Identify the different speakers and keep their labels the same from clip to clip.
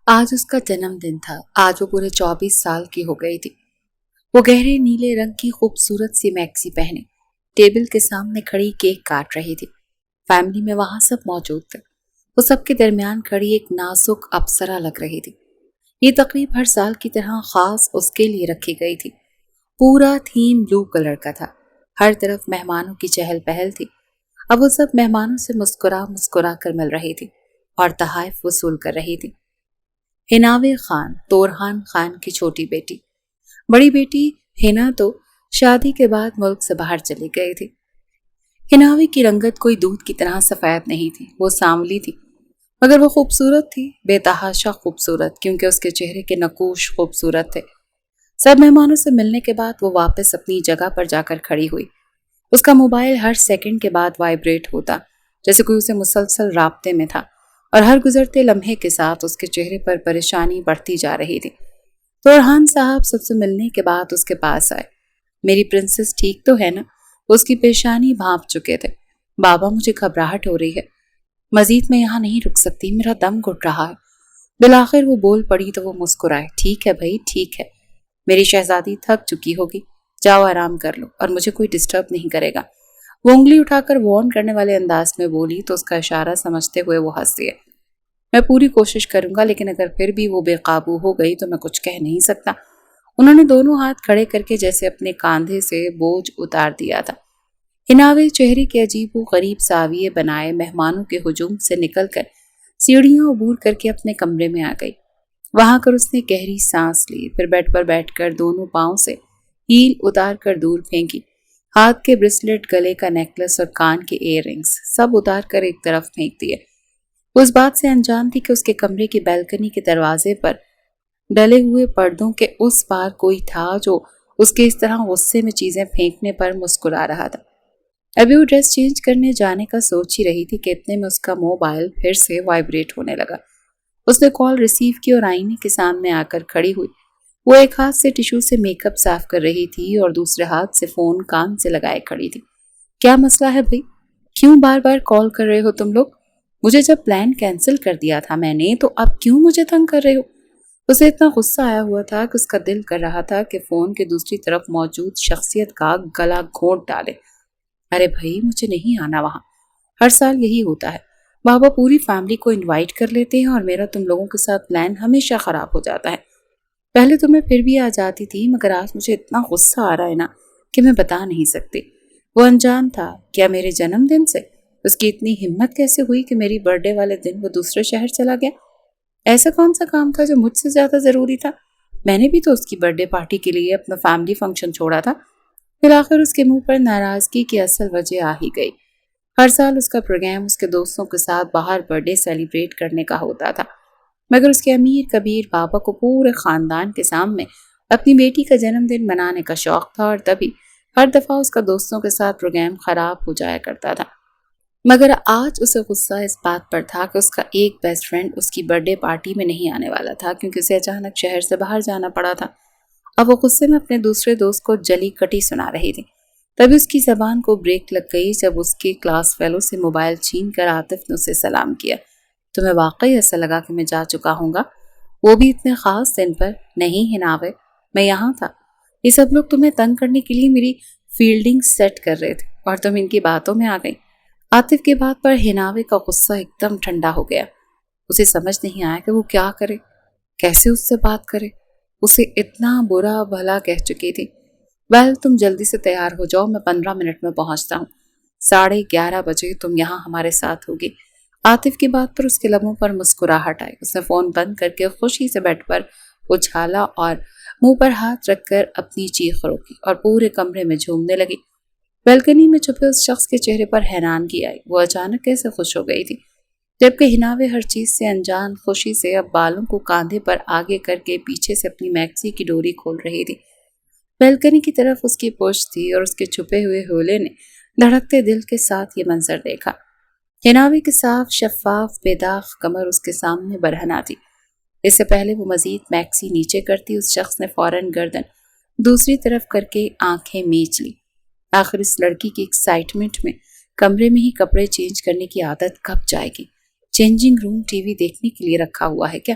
Speaker 1: آج اس کا جنم دن تھا۔ آج وہ پورے 24 سال کی ہو گئی تھی۔ وہ گہرے نیلے رنگ کی خوبصورت سی میکسی پہنے ٹیبل کے سامنے کھڑی کیک کاٹ رہی تھی۔ فیملی میں وہاں سب موجود تھے۔ وہ سب کے درمیان کھڑی ایک نازک اپسرا لگ رہی تھی۔ یہ تقریب ہر سال کی طرح خاص اس کے لیے رکھی گئی تھی۔ پورا تھیم بلو کلر کا تھا۔ ہر طرف مہمانوں کی چہل پہل تھی۔ اب وہ سب مہمانوں سے مسکرا مسکرا کر مل رہی تھی اور تحائف وصول کر رہی تھی۔ ہناوے خان، تورحان خان کی چھوٹی بیٹی۔ بڑی بیٹی ہنا تو شادی کے بعد ملک سے باہر چلی گئی تھی۔ ہناوے کی رنگت کوئی دودھ کی طرح سفید نہیں تھی، وہ سانولی تھی، مگر وہ خوبصورت تھی، بے تحاشا خوبصورت، کیونکہ اس کے چہرے کے نقوش خوبصورت تھے۔ سب مہمانوں سے ملنے کے بعد وہ واپس اپنی جگہ پر جا کر کھڑی ہوئی۔ اس کا موبائل ہر سیکنڈ کے بعد وائبریٹ ہوتا، جیسے کوئی اسے مسلسل رابطے میں تھا، اور ہر گزرتے لمحے کے ساتھ اس کے چہرے پر پریشانی بڑھتی جا رہی تھی۔ تورحان صاحب سب سے ملنے کے بعد اس کے پاس آئے۔ میری پرنسس ٹھیک تو ہے نا؟ اس کی پیشانی بھانپ چکے تھے۔ بابا، مجھے گھبراہٹ ہو رہی ہے، مزید میں یہاں نہیں رک سکتی، میرا دم گھٹ رہا ہے۔ بالآخر وہ بول پڑی تو وہ مسکرائے۔ ٹھیک ہے بھائی، ٹھیک ہے، میری شہزادی تھک چکی ہوگی، جاؤ آرام کر لو اور مجھے کوئی ڈسٹرب نہیں کرے گا۔ وہ انگلی اٹھا کر وارن کرنے والے انداز میں بولی تو اس کا اشارہ سمجھتے ہوئے وہ ہنس دیے۔ میں پوری کوشش کروں گا، لیکن اگر پھر بھی وہ بے قابو ہو گئی تو میں کچھ کہہ نہیں سکتا۔ انہوں نے دونوں ہاتھ کھڑے کر کے جیسے اپنے کاندھے سے بوجھ اتار دیا تھا۔ ہناوے چہرے کے عجیب و غریب زاویے بنائے مہمانوں کے ہجوم سے نکل کر سیڑھیاں عبور کر کے اپنے کمرے میں آ گئی۔ وہاں کر اس نے گہری سانس لی، پھر بیڈ پر بیٹھ کر دونوں پاؤں سے ہیل اتار کر دور پھینکی۔ ہاتھ کے بریسلٹ، گلے کا نیکلس اور کان کے ایئر رنگز سب اتار کر ایک طرف پھینک دیے۔ وہ اس بات سے انجان تھی کہ اس کے کمرے کی بیلکنی کے دروازے پر ڈلے ہوئے پردوں کے اس پار کوئی تھا جو اس کے اس طرح غصے میں چیزیں پھینکنے پر مسکرا رہا تھا۔ ابھی وہ ڈریس چینج کرنے جانے کا سوچ ہی رہی تھی کہ اتنے میں اس کا موبائل پھر سے وائبریٹ ہونے لگا۔ اس نے کال ریسیو کی اور آئینے کے سامنے آ کر کھڑی ہوئی۔ وہ ایک ہاتھ سے ٹیشو سے میک اپ صاف کر رہی تھی اور دوسرے ہاتھ سے فون کان سے لگائے کھڑی تھی۔ کیا مسئلہ ہے بھائی؟ کیوں بار بار کال کر رہے ہو تم لوگ؟ مجھے جب پلان کینسل کر دیا تھا میں نے، تو اب کیوں مجھے تنگ کر رہے ہو؟ اسے اتنا غصہ آیا ہوا تھا کہ اس کا دل کر رہا تھا کہ فون کے دوسری طرف موجود شخصیت کا گلا گھونٹ ڈالے۔ ارے بھائی، مجھے نہیں آنا وہاں۔ ہر سال یہی ہوتا ہے، بابا پوری فیملی کو انوائٹ کر لیتے ہیں اور میرا تم لوگوں کے ساتھ پلان ہمیشہ خراب ہو جاتا ہے۔ پہلے تو میں پھر بھی آ جاتی تھی، مگر آج مجھے اتنا غصہ آ رہا ہے نا کہ میں بتا نہیں سکتی۔ وہ انجان تھا کیا میرے جنم دن سے؟ اس کی اتنی ہمت کیسے ہوئی کہ میری برتھ ڈے والے دن وہ دوسرے شہر چلا گیا؟ ایسا کون سا کام تھا جو مجھ سے زیادہ ضروری تھا؟ میں نے بھی تو اس کی برتھ ڈے پارٹی کے لیے اپنا فیملی فنکشن چھوڑا تھا۔ بالآخر اس کے منہ پر ناراضگی کی اصل وجہ آ ہی گئی۔ ہر سال اس کا پروگرام اس کے دوستوں کے ساتھ باہر برتھ ڈے سیلیبریٹ کرنے کا ہوتا تھا، مگر اس کے امیر کبیر بابا کو پورے خاندان کے سامنے اپنی بیٹی کا جنم دن منانے کا شوق تھا، اور تبھی ہر دفعہ اس کا دوستوں کے ساتھ پروگرام خراب ہو جایا کرتا تھا۔ مگر آج اسے غصہ اس بات پر تھا کہ اس کا ایک بیسٹ فرینڈ اس کی برتھ ڈے پارٹی میں نہیں آنے والا تھا، کیونکہ اسے اچانک شہر سے باہر جانا پڑا تھا۔ اب وہ غصے میں اپنے دوسرے دوست کو جلی کٹی سنا رہی تھی۔ تبھی اس کی زبان کو بریک لگ گئی جب اس کے کلاس فیلو سے موبائل چھین کر عاطف نے اسے سلام کیا۔ تمہیں واقعی ایسا لگا کہ میں جا چکا ہوں گا، وہ بھی اتنے خاص دن پر؟ نہیں ہناوے، میں یہاں تھا۔ یہ سب لوگ تمہیں تنگ کرنے کے لیے میری فیلڈنگ سیٹ کر رہے تھے اور تم ان کی باتوں میں آ گئی۔ عاطف کی بات پر ہناوے کا غصہ ایک دم ٹھنڈا ہو گیا۔ اسے سمجھ نہیں آیا کہ وہ کیا کرے، کیسے اس سے بات کرے۔ اسے اتنا برا بھلا کہہ چکی تھی۔ ویل، تم جلدی سے تیار ہو جاؤ، میں 15 منٹ میں پہنچتا ہوں۔ 11:30 بجے تم یہاں ہمارے ساتھ ہوگی۔ عاطف کی بات پر اس کے لبوں پر مسکراہٹ آئی۔ اس نے فون بند کر کے خوشی سے بیڈ پر اچھالا اور منہ پر ہاتھ رکھ کر اپنی چیخ روکی اور پورے کمرے میں جھومنے لگی۔ بیلکنی میں چھپے اس شخص کے چہرے پر حیرانگی آئی۔ وہ اچانک کیسے خوش ہو گئی تھی، جبکہ ہناوے ہر چیز سے انجان خوشی سے اب بالوں کو کاندھے پر آگے کر کے پیچھے سے اپنی میکسی کی ڈوری کھول رہی تھی۔ بیلکنی کی طرف اس کی پشت تھی اور اس کے چھپے ہوئے حولے نے دھڑکتے دل کے ساتھ یہ منظر دیکھا۔ ہناوے کی صاف شفاف بے داغ کمر اس کے سامنے برہنہ تھی۔ اس سے پہلے وہ مزید میکسی نیچے کرتی، اس شخص نے فوراً گردن دوسری طرف کر کے آنکھیں میچ لی۔ آخر اس لڑکی کی ایکسائٹمنٹ میں کمرے میں ہی کپڑے چینج کرنے کی عادت کب جائے گی؟ چینجنگ روم ٹی وی دیکھنے کے لیے رکھا ہوا ہے کیا؟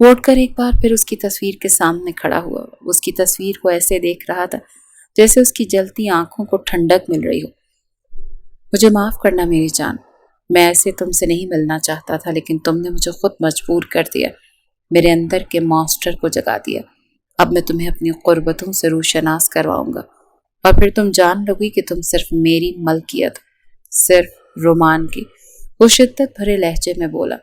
Speaker 1: وہ اٹھ کر ایک بار پھر اس کی تصویر کے سامنے کھڑا ہوا۔ اس کی تصویر کو ایسے دیکھ رہا تھا جیسے اس کی جلتی آنکھوں کو ٹھنڈک مل رہی ہو۔ مجھے معاف کرنا میری جان، میں ایسے تم سے نہیں ملنا چاہتا تھا، لیکن تم نے مجھے خود مجبور کر دیا، میرے اندر کے مانسٹر کو جگا دیا۔ اب میں تمہیں اپنی قربتوں سے روشناس کرواؤں گا، اور پھر تم جان لوگی کہ تم صرف میری ملکیت، صرف رومان کی۔ وہ شدت بھرے لہجے میں بولا،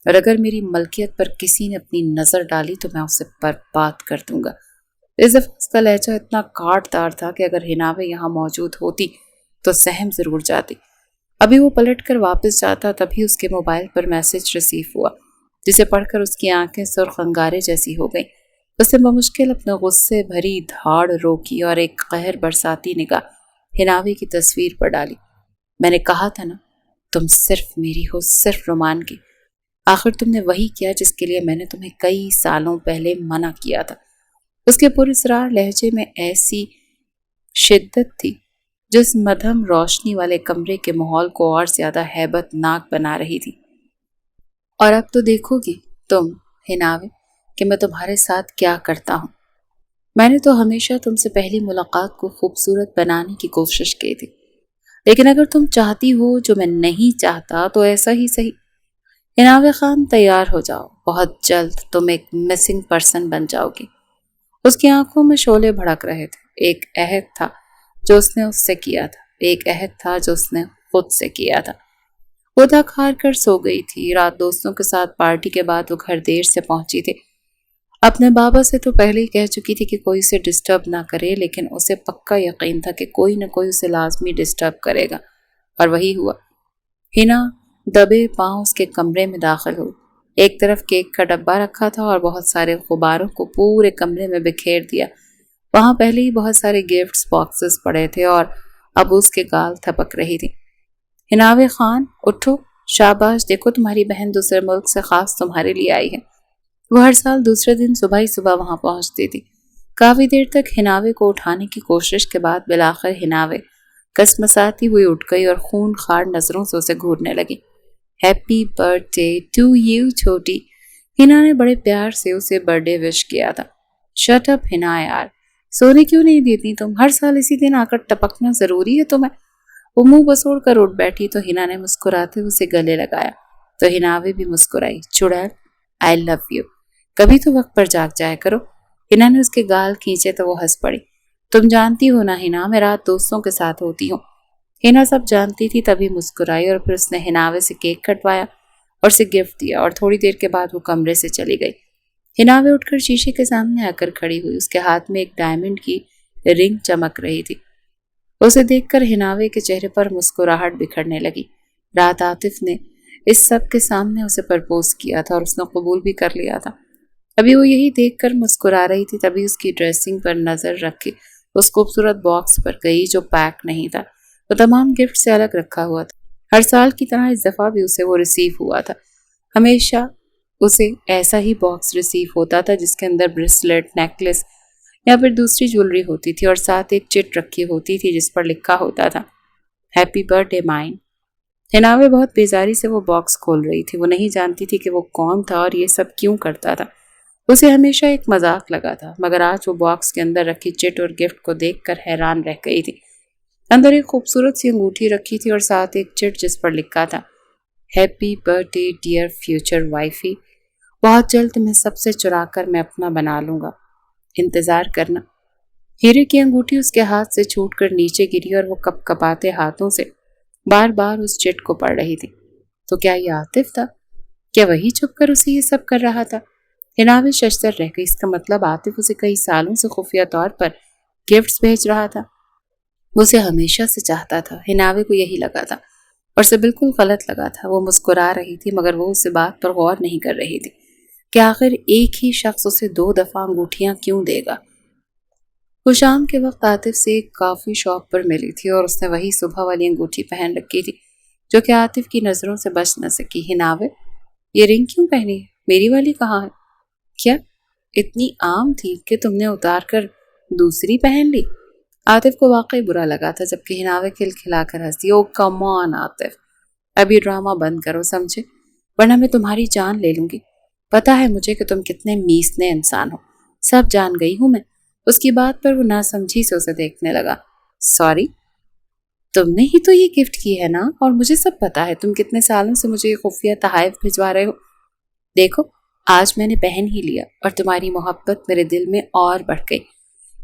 Speaker 1: اور اگر میری ملکیت پر کسی نے اپنی نظر ڈالی تو میں اسے برباد کر دوں گا۔ اس دفعہ اس کا لہجہ اتنا کاٹ دار تھا کہ اگر حناوے یہاں موجود ہوتی تو سہم ضرور جاتی۔ ابھی وہ پلٹ کر واپس جاتا تبھی اس کے موبائل پر میسج ریسیو ہوا، جسے پڑھ کر اس کی آنکھیں سرخ انگارے جیسی ہو گئیں۔ اس نے بمشکل اپنے غصے بھری دھاڑ روکی اور ایک قہر برساتی نگاہ حناوے کی تصویر پر ڈالی۔ میں نے کہا تھا نا، تم صرف میری ہو، صرف رومان کی۔ آخر تم نے وہی کیا جس کے لیے میں نے تمہیں کئی سالوں پہلے منع کیا تھا۔ اس کے پراسرار لہجے میں ایسی شدت تھی جس مدھم روشنی والے کمرے کے ماحول کو اور زیادہ ہیبت ناک بنا رہی تھی۔ اور اب تو دیکھو گی تم حناوے کہ میں تمہارے ساتھ کیا کرتا ہوں۔ میں نے تو ہمیشہ تم سے پہلی ملاقات کو خوبصورت بنانے کی کوشش کی تھی، لیکن اگر تم چاہتی ہو جو میں نہیں چاہتا تو ایسا ہی صحیح۔ حناوے خان تیار ہو جاؤ، بہت جلد تم ایک مسنگ پرسن بن جاؤ گی۔ اس کی آنکھوں میں شعلے بھڑک رہے تھے۔ ایک عہد تھا جو اس نے اس سے کیا تھا، ایک عہد تھا جو اس نے خود سے کیا تھا۔ وہ تھک ہار کر سو گئی تھی۔ رات دوستوں کے ساتھ پارٹی کے بعد وہ گھر دیر سے پہنچی تھی۔ اپنے بابا سے تو پہلے ہی کہہ چکی تھی کہ کوئی اسے ڈسٹرب نہ کرے، لیکن اسے پکا یقین تھا کہ کوئی نہ کوئی اسے لازمی ڈسٹرب کرے گا، اور وہی ہوا۔ ہنا دبے پاؤں اس کے کمرے میں داخل ہوئی۔ ایک طرف کیک کا ڈبہ رکھا تھا اور بہت سارے غباروں کو پورے کمرے میں بکھیر دیا۔ وہاں پہلے ہی بہت سارے گفٹس باکسز پڑے تھے اور اب اس کے گال تھپک رہی تھی۔ حناوے خان اٹھو، شاباش، دیکھو تمہاری بہن دوسرے ملک سے خاص تمہارے لیے آئی ہے۔ وہ ہر سال دوسرے دن صبح ہی صبح وہاں پہنچتی تھی۔ کافی دیر تک حناوے کو اٹھانے کی کوشش کے بعد بلاخر حناوے کسمساتی ہوئی اٹھ گئی اور خون خار نظروں سے اسے گھورنے لگی۔ ہیپی برتھ ڈے ٹو یو چھوٹی۔ ہنا نے بڑے پیار سے اسے برتھ ڈے وش کیا تھا۔ شٹ اپ ہنا یار، سونے کیوں نہیں دیتی تم؟ ہر سال اسی دن آ کر ٹپکنا ضروری ہے تمہیں؟ وہ منہ بسوڑ کر اٹھ بیٹھی تو ہنا نے مسکراتے اسے گلے لگایا تو حناوے بھی مسکرائی۔ چڑیل، آئی لو یو، کبھی تو وقت پر جاگ جایا کرو۔ ہنا نے اس کے گال کھینچے تو وہ ہنس پڑی۔ تم جانتی ہو نا ہنا، میں رات دوستوں کے ساتھ ہوتی ہوں۔ ہنا سب جانتی تھی تبھی مسکرائی، اور پھر اس نے حناوے سے کیک کٹوایا اور اسے گفٹ دیا، اور تھوڑی دیر کے بعد وہ کمرے سے چلی گئی۔ حناوے اٹھ کر شیشے کے سامنے آ کر کھڑی ہوئی۔ اس کے ہاتھ میں ایک ڈائمنڈ کی رنگ چمک رہی تھی۔ اسے دیکھ کر حناوے کے چہرے پر مسکراہٹ بکھرنے لگی۔ رات عاطف نے اس سب کے سامنے اسے پرپوز کیا تھا اور اس نے قبول بھی کر لیا تھا۔ ابھی وہ یہی دیکھ کر مسکرا رہی تھی تبھی اس کی ڈریسنگ پر نظر رکھ کے اس خوبصورت باکس پر گئی جو پیک نہیں تھا، وہ تمام گفٹ سے الگ رکھا ہوا تھا۔ ہر سال کی طرح اس دفعہ بھی اسے وہ ریسیو ہوا تھا۔ ہمیشہ اسے ایسا ہی باکس ریسیو ہوتا تھا جس کے اندر بریسلیٹ، نیکلس یا پھر دوسری جولری ہوتی تھی، اور ساتھ ایک چٹ رکھی ہوتی تھی جس پر لکھا ہوتا تھا ہیپی برتھ ڈے مائن۔ حناوے بہت بیزاری سے وہ باکس کھول رہی تھی۔ وہ نہیں جانتی تھی کہ وہ کون تھا اور یہ سب کیوں کرتا تھا۔ اسے ہمیشہ ایک مذاق لگا تھا، مگر آج وہ باکس کے اندر رکھی چٹ اور گفٹ کو دیکھ کر حیران رہ گئی تھی۔ اندر ایک خوبصورت سی انگوٹھی رکھی تھی اور ساتھ ایک چٹ جس پر لکھا تھا happy birth day dear future wifey, بہت جلد تمہیں سب سے چرا کر میں اپنا بنا لوں گا، انتظار کرنا۔ ہیرے کی انگوٹھی اس کے ہاتھ سے چھوٹ کر نیچے گری اور وہ کپ کپاتے ہاتھوں سے بار بار اس چٹ کو پڑھ رہی تھی۔ تو کیا یہ عاطف تھا؟ کیا وہی چھپ کر اسے یہ سب کر رہا تھا؟ حناوے ششدر رہ گئی۔ اس کا مطلب عاطف اسے کئی سالوں سے خفیہ طور پر گفٹس بھیج رہا تھا۔ وہ اسے ہمیشہ سے چاہتا تھا۔ حناوے کو یہی لگا تھا اور اسے بالکل غلط لگا تھا۔ وہ مسکرا رہی تھی مگر وہ اس بات پر غور نہیں کر رہی تھی کہ آخر ایک ہی شخص اسے 2 دفعہ انگوٹھیاں کیوں دے گا۔ وہ شام کے وقت عاطف سے ایک کافی شاپ پر ملی تھی اور اس نے وہی صبح والی انگوٹھی پہن رکھی تھی جو کہ عاطف کی نظروں سے بچ نہ سکی۔ حناوے، یہ رنگ کیوں پہنی ہے؟ میری والی کہاں ہے؟ کیا اتنی عام تھی کہ تم نے اتار کر دوسری پہن لی؟ عاطف کو واقعی برا لگا تھا جبکہ حناوے کھلکھلا کر ہنسی۔ او کم آن عاطف، ابھی ڈرامہ بند کرو سمجھے، ورنہ میں تمہاری جان لے لوں گی۔ پتا ہے مجھے کہ تم کتنے میسنے انسان ہو، سب جان گئی ہوں میں۔ اس کی بات پر وہ ناسمجھی سے اسے دیکھنے لگا۔ سوری، تم نے ہی تو یہ گفٹ کی ہے نا، اور مجھے سب پتا ہے تم کتنے سالوں سے مجھے یہ خفیہ تحائف بھجوا رہے ہو۔ دیکھو آج میں نے پہن ہی لیا اور تمہاری محبت میرے دل میں اور بڑھ گئی۔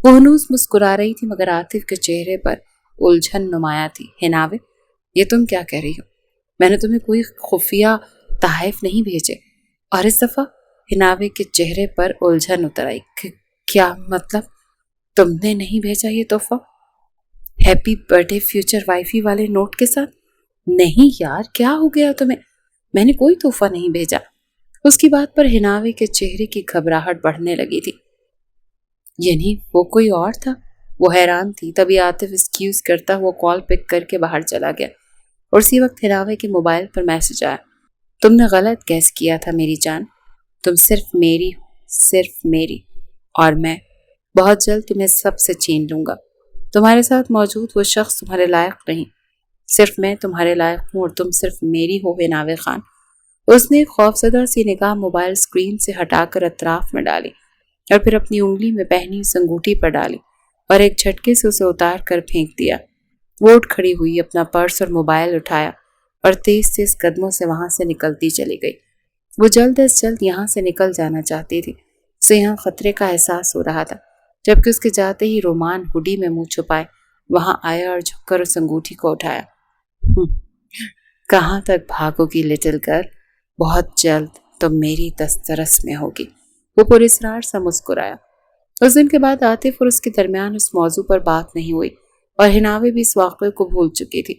Speaker 1: وہ ہنوز مسکرا رہی تھی مگر عاطف کے چہرے پر الجھن نمایاں تھی۔ حناوے، یہ تم کیا کہہ رہی ہو؟ میں نے تمہیں کوئی خفیہ تحائف نہیں بھیجے۔ اور اس دفعہ حناوے کے چہرے پر الجھن اتر آئی۔ کیا مطلب؟ تم نے نہیں بھیجا یہ تحفہ؟ ہیپی برتھڈے فیوچر وائفی والے نوٹ کے ساتھ؟ نہیں یار، کیا ہو گیا تمہیں؟ میں نے کوئی تحفہ نہیں بھیجا۔ اس کی بات پر حناوے کے چہرے کی گھبراہٹ بڑھنے لگی تھی۔ یعنی وہ کوئی اور تھا؟ وہ حیران تھی۔ تبھی عاطف ایکسکیوز کرتا ہوا کال پک کر کے باہر چلا گیا اور اسی وقت حناوے کے موبائل پر میسج آیا۔ تم نے غلط گیس کیا تھا میری جان، تم صرف میری ہو، صرف میری، اور میں بہت جلد تمہیں سب سے چھین لوں گا۔ تمہارے ساتھ موجود وہ شخص تمہارے لائق نہیں، صرف میں تمہارے لائق ہوں اور تم صرف میری ہو حناوے خان۔ اس نے ایک خوفزدہ سی نگاہ موبائل اسکرین سے ہٹا کر اطراف میں ڈالی اور پھر اپنی انگلی میں پہنی اس انگوٹھی پر ڈالی اور ایک جھٹکے سے اسے اتار کر پھینک دیا۔ وہ اٹھ کھڑی ہوئی، اپنا پرس اور موبائل اٹھایا اور تیز تیز قدموں سے وہاں سے نکلتی چلی گئی۔ وہ جلد از جلد یہاں سے نکل جانا چاہتی تھی۔ اسے یہاں خطرے کا احساس ہو رہا تھا، جبکہ اس کے جاتے ہی رومان ہوڈی میں منہ چھپائے وہاں آیا اور جھک کر اس انگوٹھی کو اٹھایا۔ کہاں تک بھاگو گی لٹل گرل؟ بہت جلد تم میری دسترس میں ہوگی۔ وہ پراسرار سا مسکرایا۔ اس دن کے بعد عاطف اور اس کے درمیان اس موضوع پر بات نہیں ہوئی اور حناوے بھی اس واقعے کو بھول چکی تھی۔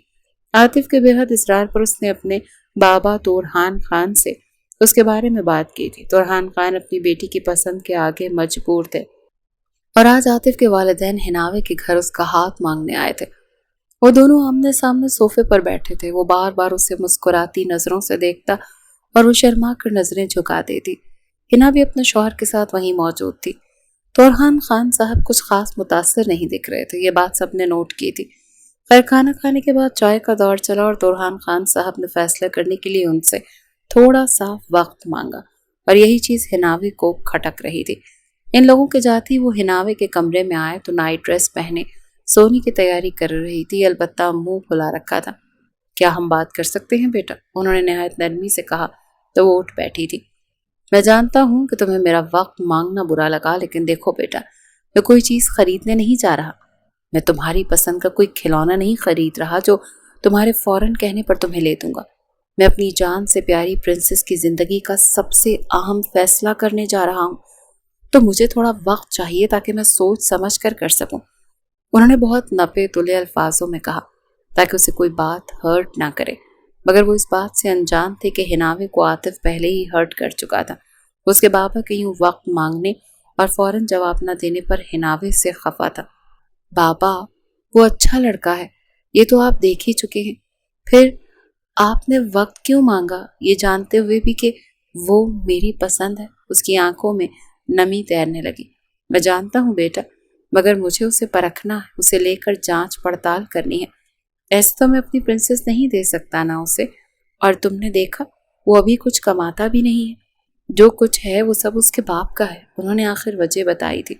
Speaker 1: عاطف کے بے حد اصرار پر اس نے اپنے بابا تورحان خان سے اس کے بارے میں بات کی تھی۔ تورحان خان اپنی بیٹی کی پسند کے آگے مجبور تھے اور آج عاطف کے والدین حناوے کے گھر اس کا ہاتھ مانگنے آئے تھے۔ وہ دونوں آمنے سامنے صوفے پر بیٹھے تھے۔ وہ بار بار اسے مسکراتی نظروں سے دیکھتا اور وہ شرما کر نظریں جھکا دیتی۔ حنا بھی اپنے شوہر کے ساتھ وہیں موجود تھی۔ تورحان خان صاحب کچھ خاص متاثر نہیں دکھ رہے تھے، یہ بات سب نے نوٹ کی تھی۔ خیر کھانا کھانے کے بعد چائے کا دور چلا اور تورحان خان صاحب نے فیصلہ کرنے کے لیے ان سے تھوڑا سا وقت مانگا اور یہی چیز حناوے کو کھٹک رہی تھی۔ ان لوگوں کے جاتے ہی وہ حناوے کے کمرے میں آئے تو نائٹ ڈریس پہنے سونے کی تیاری کر رہی تھی، البتہ منہ کھلا رکھا تھا۔ کیا ہم بات کر سکتے ہیں بیٹا؟ انہوں نے نہایت نرمی سے کہا تو وہ اٹھ بیٹھی تھی۔ میں جانتا ہوں کہ تمہیں میرا وقت مانگنا برا لگا، لیکن دیکھو بیٹا، میں کوئی چیز خریدنے نہیں جا رہا۔ میں تمہاری پسند کا کوئی کھلونا نہیں خرید رہا جو تمہارے فوراً کہنے پر تمہیں لے دوں گا۔ میں اپنی جان سے پیاری پرنسس کی زندگی کا سب سے اہم فیصلہ کرنے جا رہا ہوں، تو مجھے تھوڑا وقت چاہیے تاکہ میں سوچ سمجھ کر سکوں۔ انہوں نے بہت نپے تلے الفاظوں میں کہا تاکہ اسے کوئی بات ہرٹ نہ کرے، مگر وہ اس بات سے انجان تھے کہ حناوے کو عاطف پہلے ہی ہرٹ کر چکا تھا۔ اس کے بابا کے یوں وقت مانگنے اور فوراً جواب نہ دینے پر حناوے سے خفا تھا۔ بابا، وہ اچھا لڑکا ہے، یہ تو آپ دیکھ ہی چکے ہیں، پھر آپ نے وقت کیوں مانگا یہ جانتے ہوئے بھی کہ وہ میری پسند ہے؟ اس کی آنکھوں میں نمی تیرنے لگی۔ میں جانتا ہوں بیٹا، مگر مجھے اسے پرکھنا ہے، اسے لے کر جانچ پڑتال کرنی ہے۔ ایسے تو میں اپنی پرنسس نہیں دے سکتا نا اسے، اور تم نے دیکھا وہ ابھی کچھ کماتا بھی نہیں ہے، جو کچھ ہے وہ سب اس کے باپ کا ہے۔ انہوں نے آخر وجہ بتائی تھی،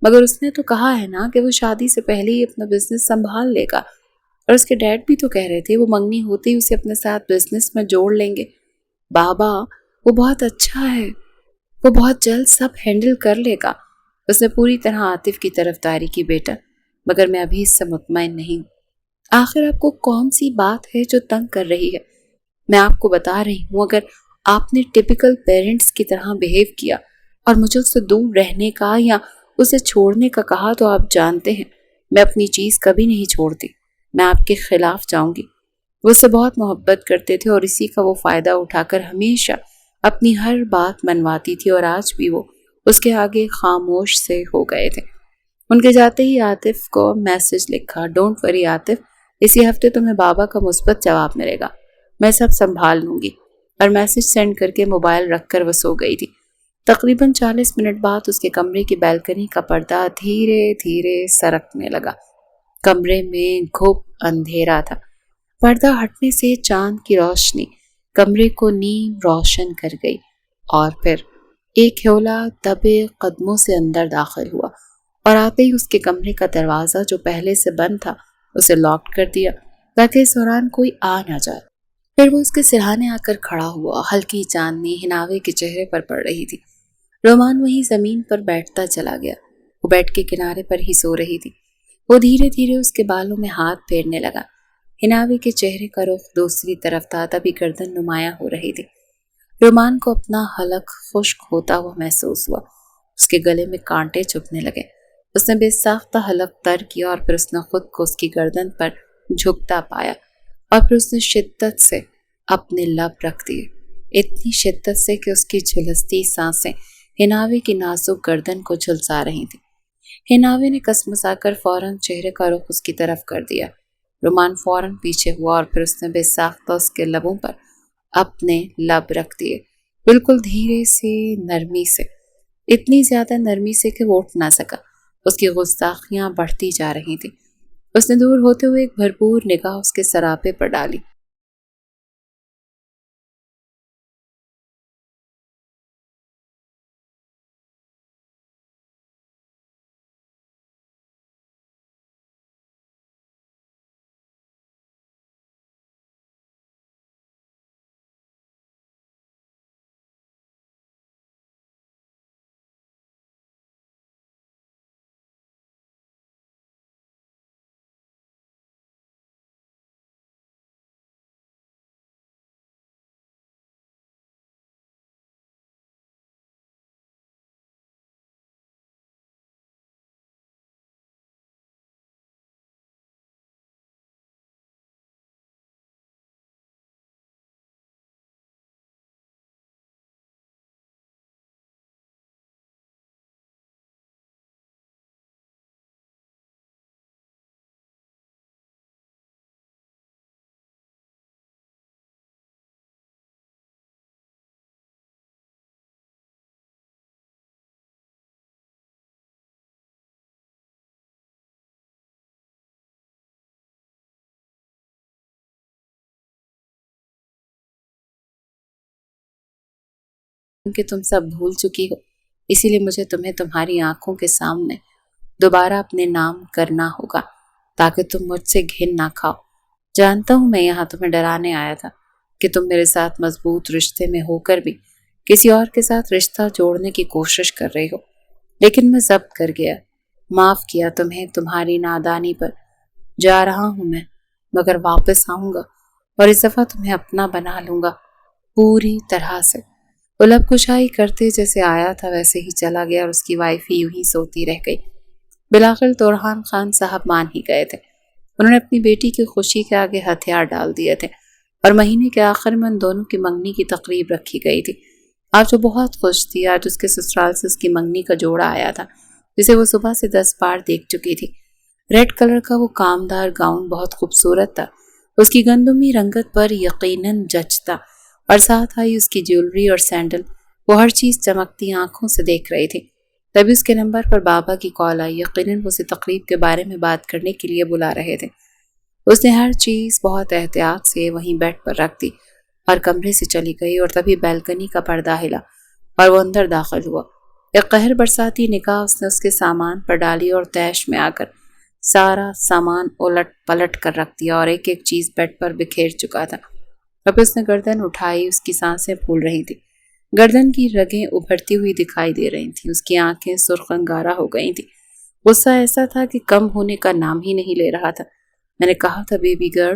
Speaker 1: مگر اس نے تو کہا ہے نا کہ وہ شادی سے پہلے ہی اپنا بزنس سنبھال لے گا، اور اس کے ڈیڈ بھی تو کہہ رہے تھے وہ منگنی ہوتے ہی اسے اپنے ساتھ بزنس میں جوڑ لیں گے۔ بابا، وہ بہت اچھا ہے، وہ بہت جلد سب ہینڈل کر لے گا۔ اس نے پوری طرح عاطف کی طرفداری کی۔ بیٹا، مگر میں ابھی اس سے مطمئن نہیں ہوں۔ آخر آپ کو کون سی بات ہے جو تنگ کر رہی ہے؟ میں آپ کو بتا رہی ہوں، اگر آپ نے ٹپیکل پیرنٹس کی طرح بیہیو کیا اور مجھے اس سے دور رہنے کا یا اسے چھوڑنے کا کہا تو آپ جانتے ہیں میں اپنی چیز کبھی نہیں چھوڑتی، میں آپ کے خلاف جاؤں گی۔ وہ اس سے بہت محبت کرتے تھے اور اسی کا وہ فائدہ اٹھا کر ہمیشہ اپنی ہر بات منواتی تھی، اور آج بھی وہ اس کے آگے خاموش سے ہو گئے تھے۔ ان کے جاتے ہی عاطف کو میسج لکھا، ڈونٹ وری عاطف، اسی ہفتے تمہیں بابا کا مثبت جواب ملے گا، میں سب سنبھال لوں گی، اور میسج سینڈ کر کے موبائل رکھ کر وہ سو گئی تھی۔ تقریباً 40 منٹ بعد اس کے کمرے کی بیلکنی کا پردہ دھیرے دھیرے سرکنے لگا۔ کمرے میں گھپ اندھیرا تھا۔ پردہ ہٹنے سے چاند کی روشنی کمرے کو نیم روشن کر گئی، اور پھر ایک ہیولا دبے قدموں سے اندر داخل ہوا اور آتے ہی اس کے کمرے کا دروازہ جو پہلے سے بند تھا اسے لاک کر دیا تاکہ اس دوران کوئی آ نہ جائے۔ پھر وہ اس کے سرہانے آ کر کھڑا ہوا، ہلکی چاندنی حناوے کے چہرے پر پڑ رہی تھی۔ رومان وہیں زمین پر بیٹھتا چلا گیا۔ وہ بیڈ کے کنارے پر ہی سو رہی تھی۔ وہ دھیرے دھیرے اس کے بالوں میں ہاتھ پھیرنے لگا۔ حناوے کے چہرے کا رخ دوسری طرف تھا، تبھی گردن نمایاں ہو رہی تھی۔ رومان کو اپنا حلق خشک ہوتا ہوا محسوس ہوا۔ اس کے گلے میں کانٹے چبھنے لگے۔ اس نے بے ساختہ حلق تر کیا اور پھر اس نے خود کو اس کی گردن پر جھکتا پایا اور پھر اس نے شدت سے اپنے لب رکھ دیے، اتنی شدت سے کہ اس کی جھلستی سانسیں حناوے کی نازک گردن کو جھلسا رہی تھیں۔ حناوے نے کسمسا کر فوراً چہرے کا رخ اس کی طرف کر دیا۔ رومان فوراً پیچھے ہوا اور پھر اس نے بے ساختہ اس کے لبوں پر اپنے لب رکھ دیے، بالکل دھیرے سے، نرمی سے، اتنی زیادہ نرمی سے کہ وہ اٹھ نہ سکا۔ اس کی گستاخیاں بڑھتی جا رہی تھیں۔ اس نے دور ہوتے ہوئے ایک بھرپور نگاہ اس کے سراپے پر ڈالی۔ کہ تم سب بھول چکی ہو، اسی لیے مجھے تمہیں تمہاری آنکھوں کے سامنے دوبارہ اپنے نام کرنا ہوگا تاکہ تم مجھ سے گھن نہ کھاؤ۔ جانتا ہوں میں یہاں تمہیں ڈرانے آیا تھا کہ تم میرے ساتھ مضبوط رشتے میں ہو کر بھی کسی اور کے ساتھ رشتہ جوڑنے کی کوشش کر رہی ہو، لیکن میں ضبط کر گیا، معاف کیا تمہیں تمہاری نادانی پر۔ جا رہا ہوں میں، مگر واپس آؤں گا اور اس دفعہ تمہیں اپنا بنا لوں گا پوری طرح سے۔ وہ لب کشائی کرتے جیسے آیا تھا ویسے ہی چلا گیا اور اس کی وائفی یوں ہی سوتی رہ گئی۔ بلاخر تورحان خان صاحب مان ہی گئے تھے۔ انہوں نے اپنی بیٹی کی خوشی کے آگے ہتھیار ڈال دیے تھے اور مہینے کے آخر میں ان دونوں کی منگنی کی تقریب رکھی گئی تھی۔ آج وہ بہت خوش تھی۔ آج اس کے سسرال سے اس کی منگنی کا جوڑا آیا تھا جسے وہ صبح سے 10 بار دیکھ چکی تھی۔ ریڈ کلر کا وہ کامدار گاؤن بہت خوبصورت تھا، اس کی گندمی رنگت پر یقیناً جچتا، اور ساتھ آئی اس کی جیولری اور سینڈل۔ وہ ہر چیز چمکتی آنکھوں سے دیکھ رہی تھی۔ تبھی اس کے نمبر پر بابا کی کال آئی۔ یقیناً وہ اسے تقریب کے بارے میں بات کرنے کے لیے بلا رہے تھے۔ اس نے ہر چیز بہت احتیاط سے وہیں بیڈ پر رکھ دی اور کمرے سے چلی گئی، اور تبھی بیلکنی کا پردہ ہلا اور وہ اندر داخل ہوا۔ ایک قہر برساتی نگاہ اس نے اس کے سامان پر ڈالی اور تیش میں آ کر سارا سامان الٹ پلٹ کر رکھ دیا اور ایک ایک چیز بیڈ پر بکھیر چکا تھا۔ اب اس نے گردن اٹھائی، اس کی سانسیں پھول رہی تھی، گردن کی رگیں ابھرتی ہوئی دکھائی دے رہی تھیں، اس کی آنکھیں سرخ انگارہ ہو گئی تھیں۔ غصہ ایسا تھا کہ کم ہونے کا نام ہی نہیں لے رہا تھا۔ میں نے کہا تھا بیبی گرل،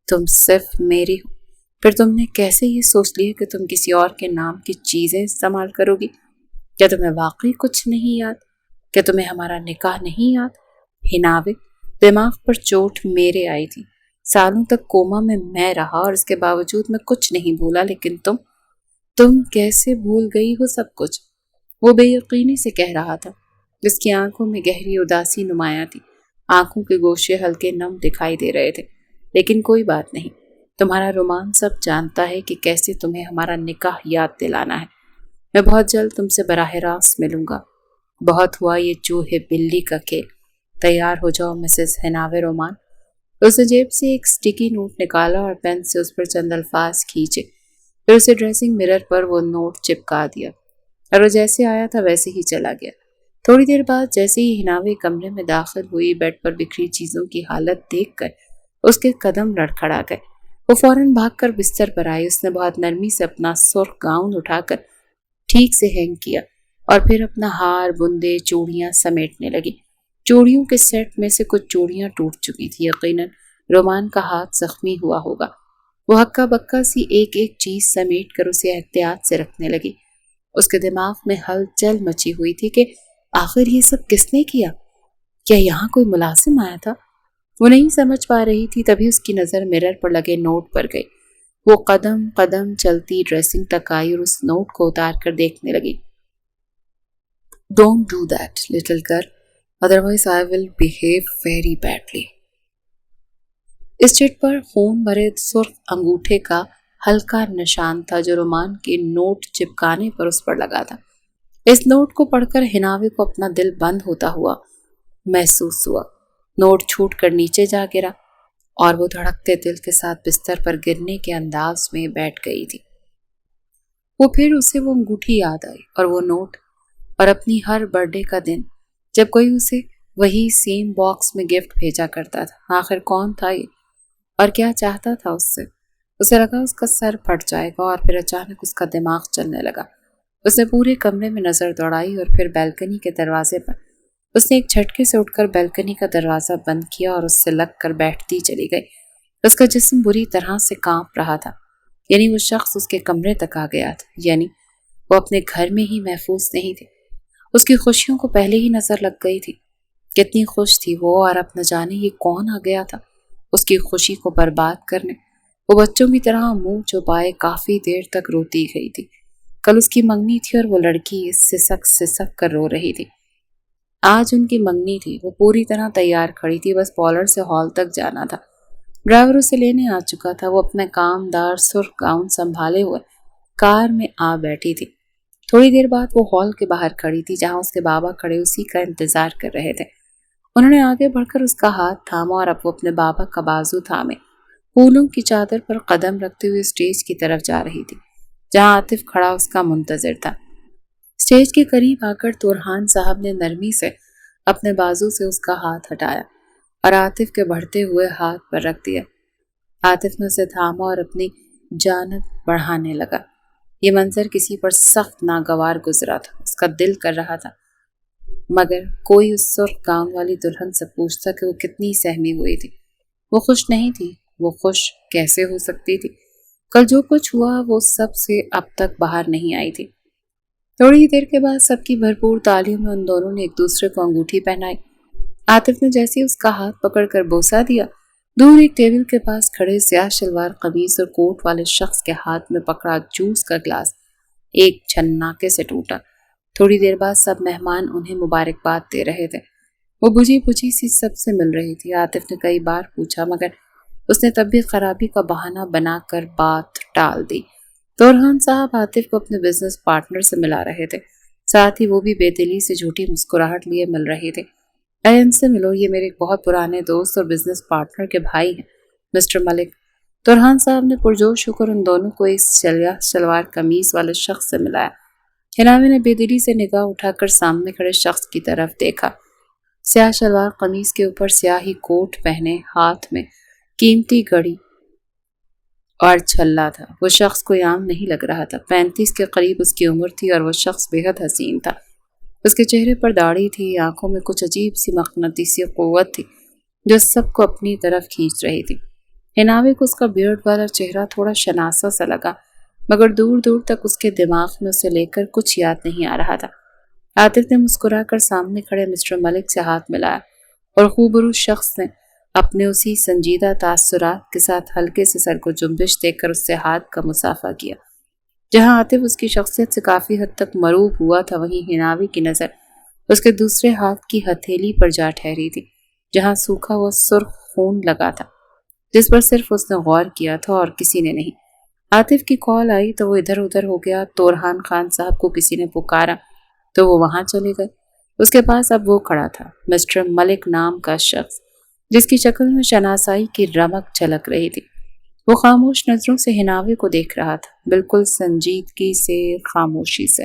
Speaker 1: تم صرف میری ہو، پھر تم نے کیسے یہ سوچ لیا کہ تم کسی اور کے نام کی چیزیں استعمال کرو گی؟ کیا تمہیں واقعی کچھ نہیں یاد؟ کیا تمہیں ہمارا نکاح نہیں یاد؟ حناوے، دماغ پر چوٹ میرے آئی تھی، سالوں تک کوما میں رہا اور اس کے باوجود میں کچھ نہیں بھولا، لیکن تم کیسے بھول گئی ہو سب کچھ؟ وہ بے یقینی سے کہہ رہا تھا۔ اس کی آنکھوں میں گہری اداسی نمایاں تھی، آنکھوں کے گوشے ہلکے نم دکھائی دے رہے تھے۔ لیکن کوئی بات نہیں، تمہارا رومان سب جانتا ہے کہ کیسے تمہیں ہمارا نکاح یاد دلانا ہے۔ میں بہت جلد تم سے براہ راست ملوں گا۔ بہت ہوا یہ چوہے بلی کا کھیل، تیار ہو جاؤ مسز حناوے رومان۔ اس نے جیب سے ایک سٹیکی نوٹ نکالا اور پین سے اس پر چند الفاظ کھینچے، پھر اسے ڈریسنگ مرر پر وہ نوٹ چپکا دیا۔ اور وہ جیسے آیا تھا ویسے ہی چلا گیا۔ تھوڑی دیر بعد جیسے ہی حناوی کمرے میں داخل ہوئی، بیڈ پر بکھری چیزوں کی حالت دیکھ کر اس کے قدم لڑکھڑا گئے۔ وہ فوراً بھاگ کر بستر پر آئی۔ اس نے بہت نرمی سے اپنا سرخ گاؤن اٹھا کر ٹھیک سے ہینگ کیا اور پھر اپنا ہار، بندے، چوڑیاں سمیٹنے لگی۔ چوڑیوں کے سیٹ میں سے کچھ چوڑیاں ٹوٹ چکی تھی۔ یقیناً رومان کا ہاتھ زخمی ہوا ہوگا۔ وہ ہکا بکا سی ایک ایک چیز سمیٹ کر اسے احتیاط سے رکھنے لگی۔ اس کے دماغ میں ہلچل مچی ہوئی تھی کہ آخر یہ سب کس نے کیا؟ کیا یہاں کوئی ملازم آیا تھا؟ وہ نہیں سمجھ پا رہی تھی۔ تبھی اس کی نظر مرر پر لگے نوٹ پر گئی۔ وہ قدم قدم چلتی ڈریسنگ تک آئی اور اس نوٹ کو اتار کر دیکھنے لگی۔ Don't do that, little girl. Otherwise I will behave very badly. اس چٹ پر خون بھرے سرخ انگوٹھے کا ہلکا نشان تھا جو رومان کے نوٹ چپکانے پر اس پر لگا تھا۔ اس نوٹ کو پڑھ کر حناوی کو اپنا دل بند ہوتا ہوا محسوس ہوا۔ نوٹ چھوٹ کر نیچے جا گرا اور وہ دھڑکتے دل کے ساتھ بستر پر گرنے کے انداز میں بیٹھ گئی تھی۔ وہ پھر اسے وہ انگوٹھی یاد آئی اور وہ نوٹ اور اپنی ہر برتھ ڈے کا دن جب کوئی اسے وہی سیم باکس میں گفٹ بھیجا کرتا تھا۔ آخر کون تھا یہ اور کیا چاہتا تھا اس سے؟ اسے لگا اس کا سر پھٹ جائے گا اور پھر اچانک اس کا دماغ چلنے لگا۔ اس نے پورے کمرے میں نظر دوڑائی اور پھر بیلکنی کے دروازے پر۔ اس نے ایک جھٹکے سے اٹھ کر بیلکنی کا دروازہ بند کیا اور اس سے لگ کر بیٹھتی چلی گئی۔ اس کا جسم بری طرح سے کانپ رہا تھا۔ یعنی وہ شخص اس کے کمرے تک آ گیا تھا، یعنی وہ اپنے گھر میں ہی محفوظ نہیں تھی۔ اس کی خوشیوں کو پہلے ہی نظر لگ گئی تھی۔ کتنی خوش تھی وہ، اور اب نہ جانے یہ کون آ گیا تھا اس کی خوشی کو برباد کرنے۔ وہ بچوں کی طرح منہ چھپائے کافی دیر تک روتی گئی تھی۔ کل اس کی منگنی تھی اور وہ لڑکی سسک سسک کر رو رہی تھی۔ آج ان کی منگنی تھی۔ وہ پوری طرح تیار کھڑی تھی، بس پارلر سے ہال تک جانا تھا۔ ڈرائیور اسے لینے آ چکا تھا۔ وہ اپنے کام دار سرخ گاؤن سنبھالے ہوئے کار میں آ بیٹھی تھی۔ تھوڑی دیر بعد وہ ہال کے باہر کھڑی تھی جہاں اس کے بابا کھڑے اسی کا انتظار کر رہے تھے۔ انہوں نے آگے بڑھ کر اس کا ہاتھ تھاما اور اب وہ اپنے بابا کا بازو تھامے پھولوں کی چادر پر قدم رکھتے ہوئے اسٹیج کی طرف جا رہی تھی جہاں عاطف کھڑا اس کا منتظر تھا۔ اسٹیج کے قریب آ کر تورحان صاحب نے نرمی سے اپنے بازو سے اس کا ہاتھ ہٹایا اور عاطف کے بڑھتے ہوئے ہاتھ پر رکھ دیا۔ عاطف نے اسے تھاما اور اپنی جانب بڑھانے لگا۔ یہ منظر کسی پر سخت ناگوار گزرا تھا۔ اس کا دل کر رہا تھا مگر کوئی اس سرخ گاؤن والی دلہن سے پوچھتا کہ وہ کتنی سہمی ہوئی تھی۔ وہ خوش نہیں تھی۔ وہ خوش کیسے ہو سکتی تھی؟ کل جو کچھ ہوا وہ سب سے اب تک باہر نہیں آئی تھی۔ تھوڑی دیر کے بعد سب کی بھرپور تالیوں میں ان دونوں نے ایک دوسرے کو انگوٹھی پہنائی۔ عاطف نے جیسے ہی اس کا ہاتھ پکڑ کر بوسہ دیا، دور ایک ٹیبل کے پاس کھڑے سیاہ شلوار قمیض اور کوٹ والے شخص کے ہاتھ میں پکڑا جوس کا گلاس ایک چھناکے سے ٹوٹا۔ تھوڑی دیر بعد سب مہمان انہیں مبارکباد دے رہے تھے۔ وہ بجھی بجھی سی سب سے مل رہی تھی۔ عاطف نے کئی بار پوچھا مگر اس نے طبیعت خرابی کا بہانہ بنا کر بات ٹال دی۔ تورحان صاحب عاطف کو اپنے بزنس پارٹنر سے ملا رہے تھے، ساتھ ہی وہ بھی بے دلی سے جھوٹی مسکراہٹ لیے مل رہے تھے۔ اے ان سے ملو، یہ میرے بہت پرانے دوست اور بزنس پارٹنر کے بھائی ہیں، مسٹر ملک۔ تورحان صاحب نے پرجوش ہو کر ان دونوں کو اس سیاہ شلوار قمیض والے شخص سے ملایا۔ حناوی نے بے دلی سے نگاہ اٹھا کر سامنے کھڑے شخص کی طرف دیکھا۔ سیاہ شلوار قمیض کے اوپر سیاہی کوٹ پہنے، ہاتھ میں قیمتی گھڑی اور چھلا تھا۔ وہ شخص کوئی عام نہیں لگ رہا تھا۔ 35 کے قریب اس کی عمر تھی اور وہ شخص بے حد حسین تھا۔ اس کے چہرے پر داڑھی تھی، آنکھوں میں کچھ عجیب سی مقناطیسی قوت تھی جو سب کو اپنی طرف کھینچ رہی تھی۔ حناوی کو اس کا بیئرڈ والا چہرہ تھوڑا شناسا سا لگا مگر دور دور تک اس کے دماغ میں اسے لے کر کچھ یاد نہیں آ رہا تھا۔ عاطف نے مسکرا کر سامنے کھڑے مسٹر ملک سے ہاتھ ملایا اور خوبرو شخص نے اپنے اسی سنجیدہ تاثرات کے ساتھ ہلکے سے سر کو جنبش دے کر اس سے ہاتھ کا مصافحہ کیا۔ جہاں عاطف اس کی شخصیت سے کافی حد تک مروب ہوا تھا، وہیں حناوی کی نظر اس کے دوسرے ہاتھ کی ہتھیلی پر جا ٹھہری تھی جہاں سوکھا ہوا سرخ خون لگا تھا، جس پر صرف اس نے غور کیا تھا اور کسی نے نہیں۔ عاطف کی کال آئی تو وہ ادھر ادھر ہو گیا۔ تورحان خان صاحب کو کسی نے پکارا تو وہ وہاں چلے گئے۔ اس کے پاس اب وہ کھڑا تھا، مسٹر ملک نام کا شخص جس کی شکل میں شناسائی کی رمق جھلک رہی تھی۔ وہ خاموش نظروں سے حناوی کو دیکھ رہا تھا، بالکل سنجیدگی سے، خاموشی سے۔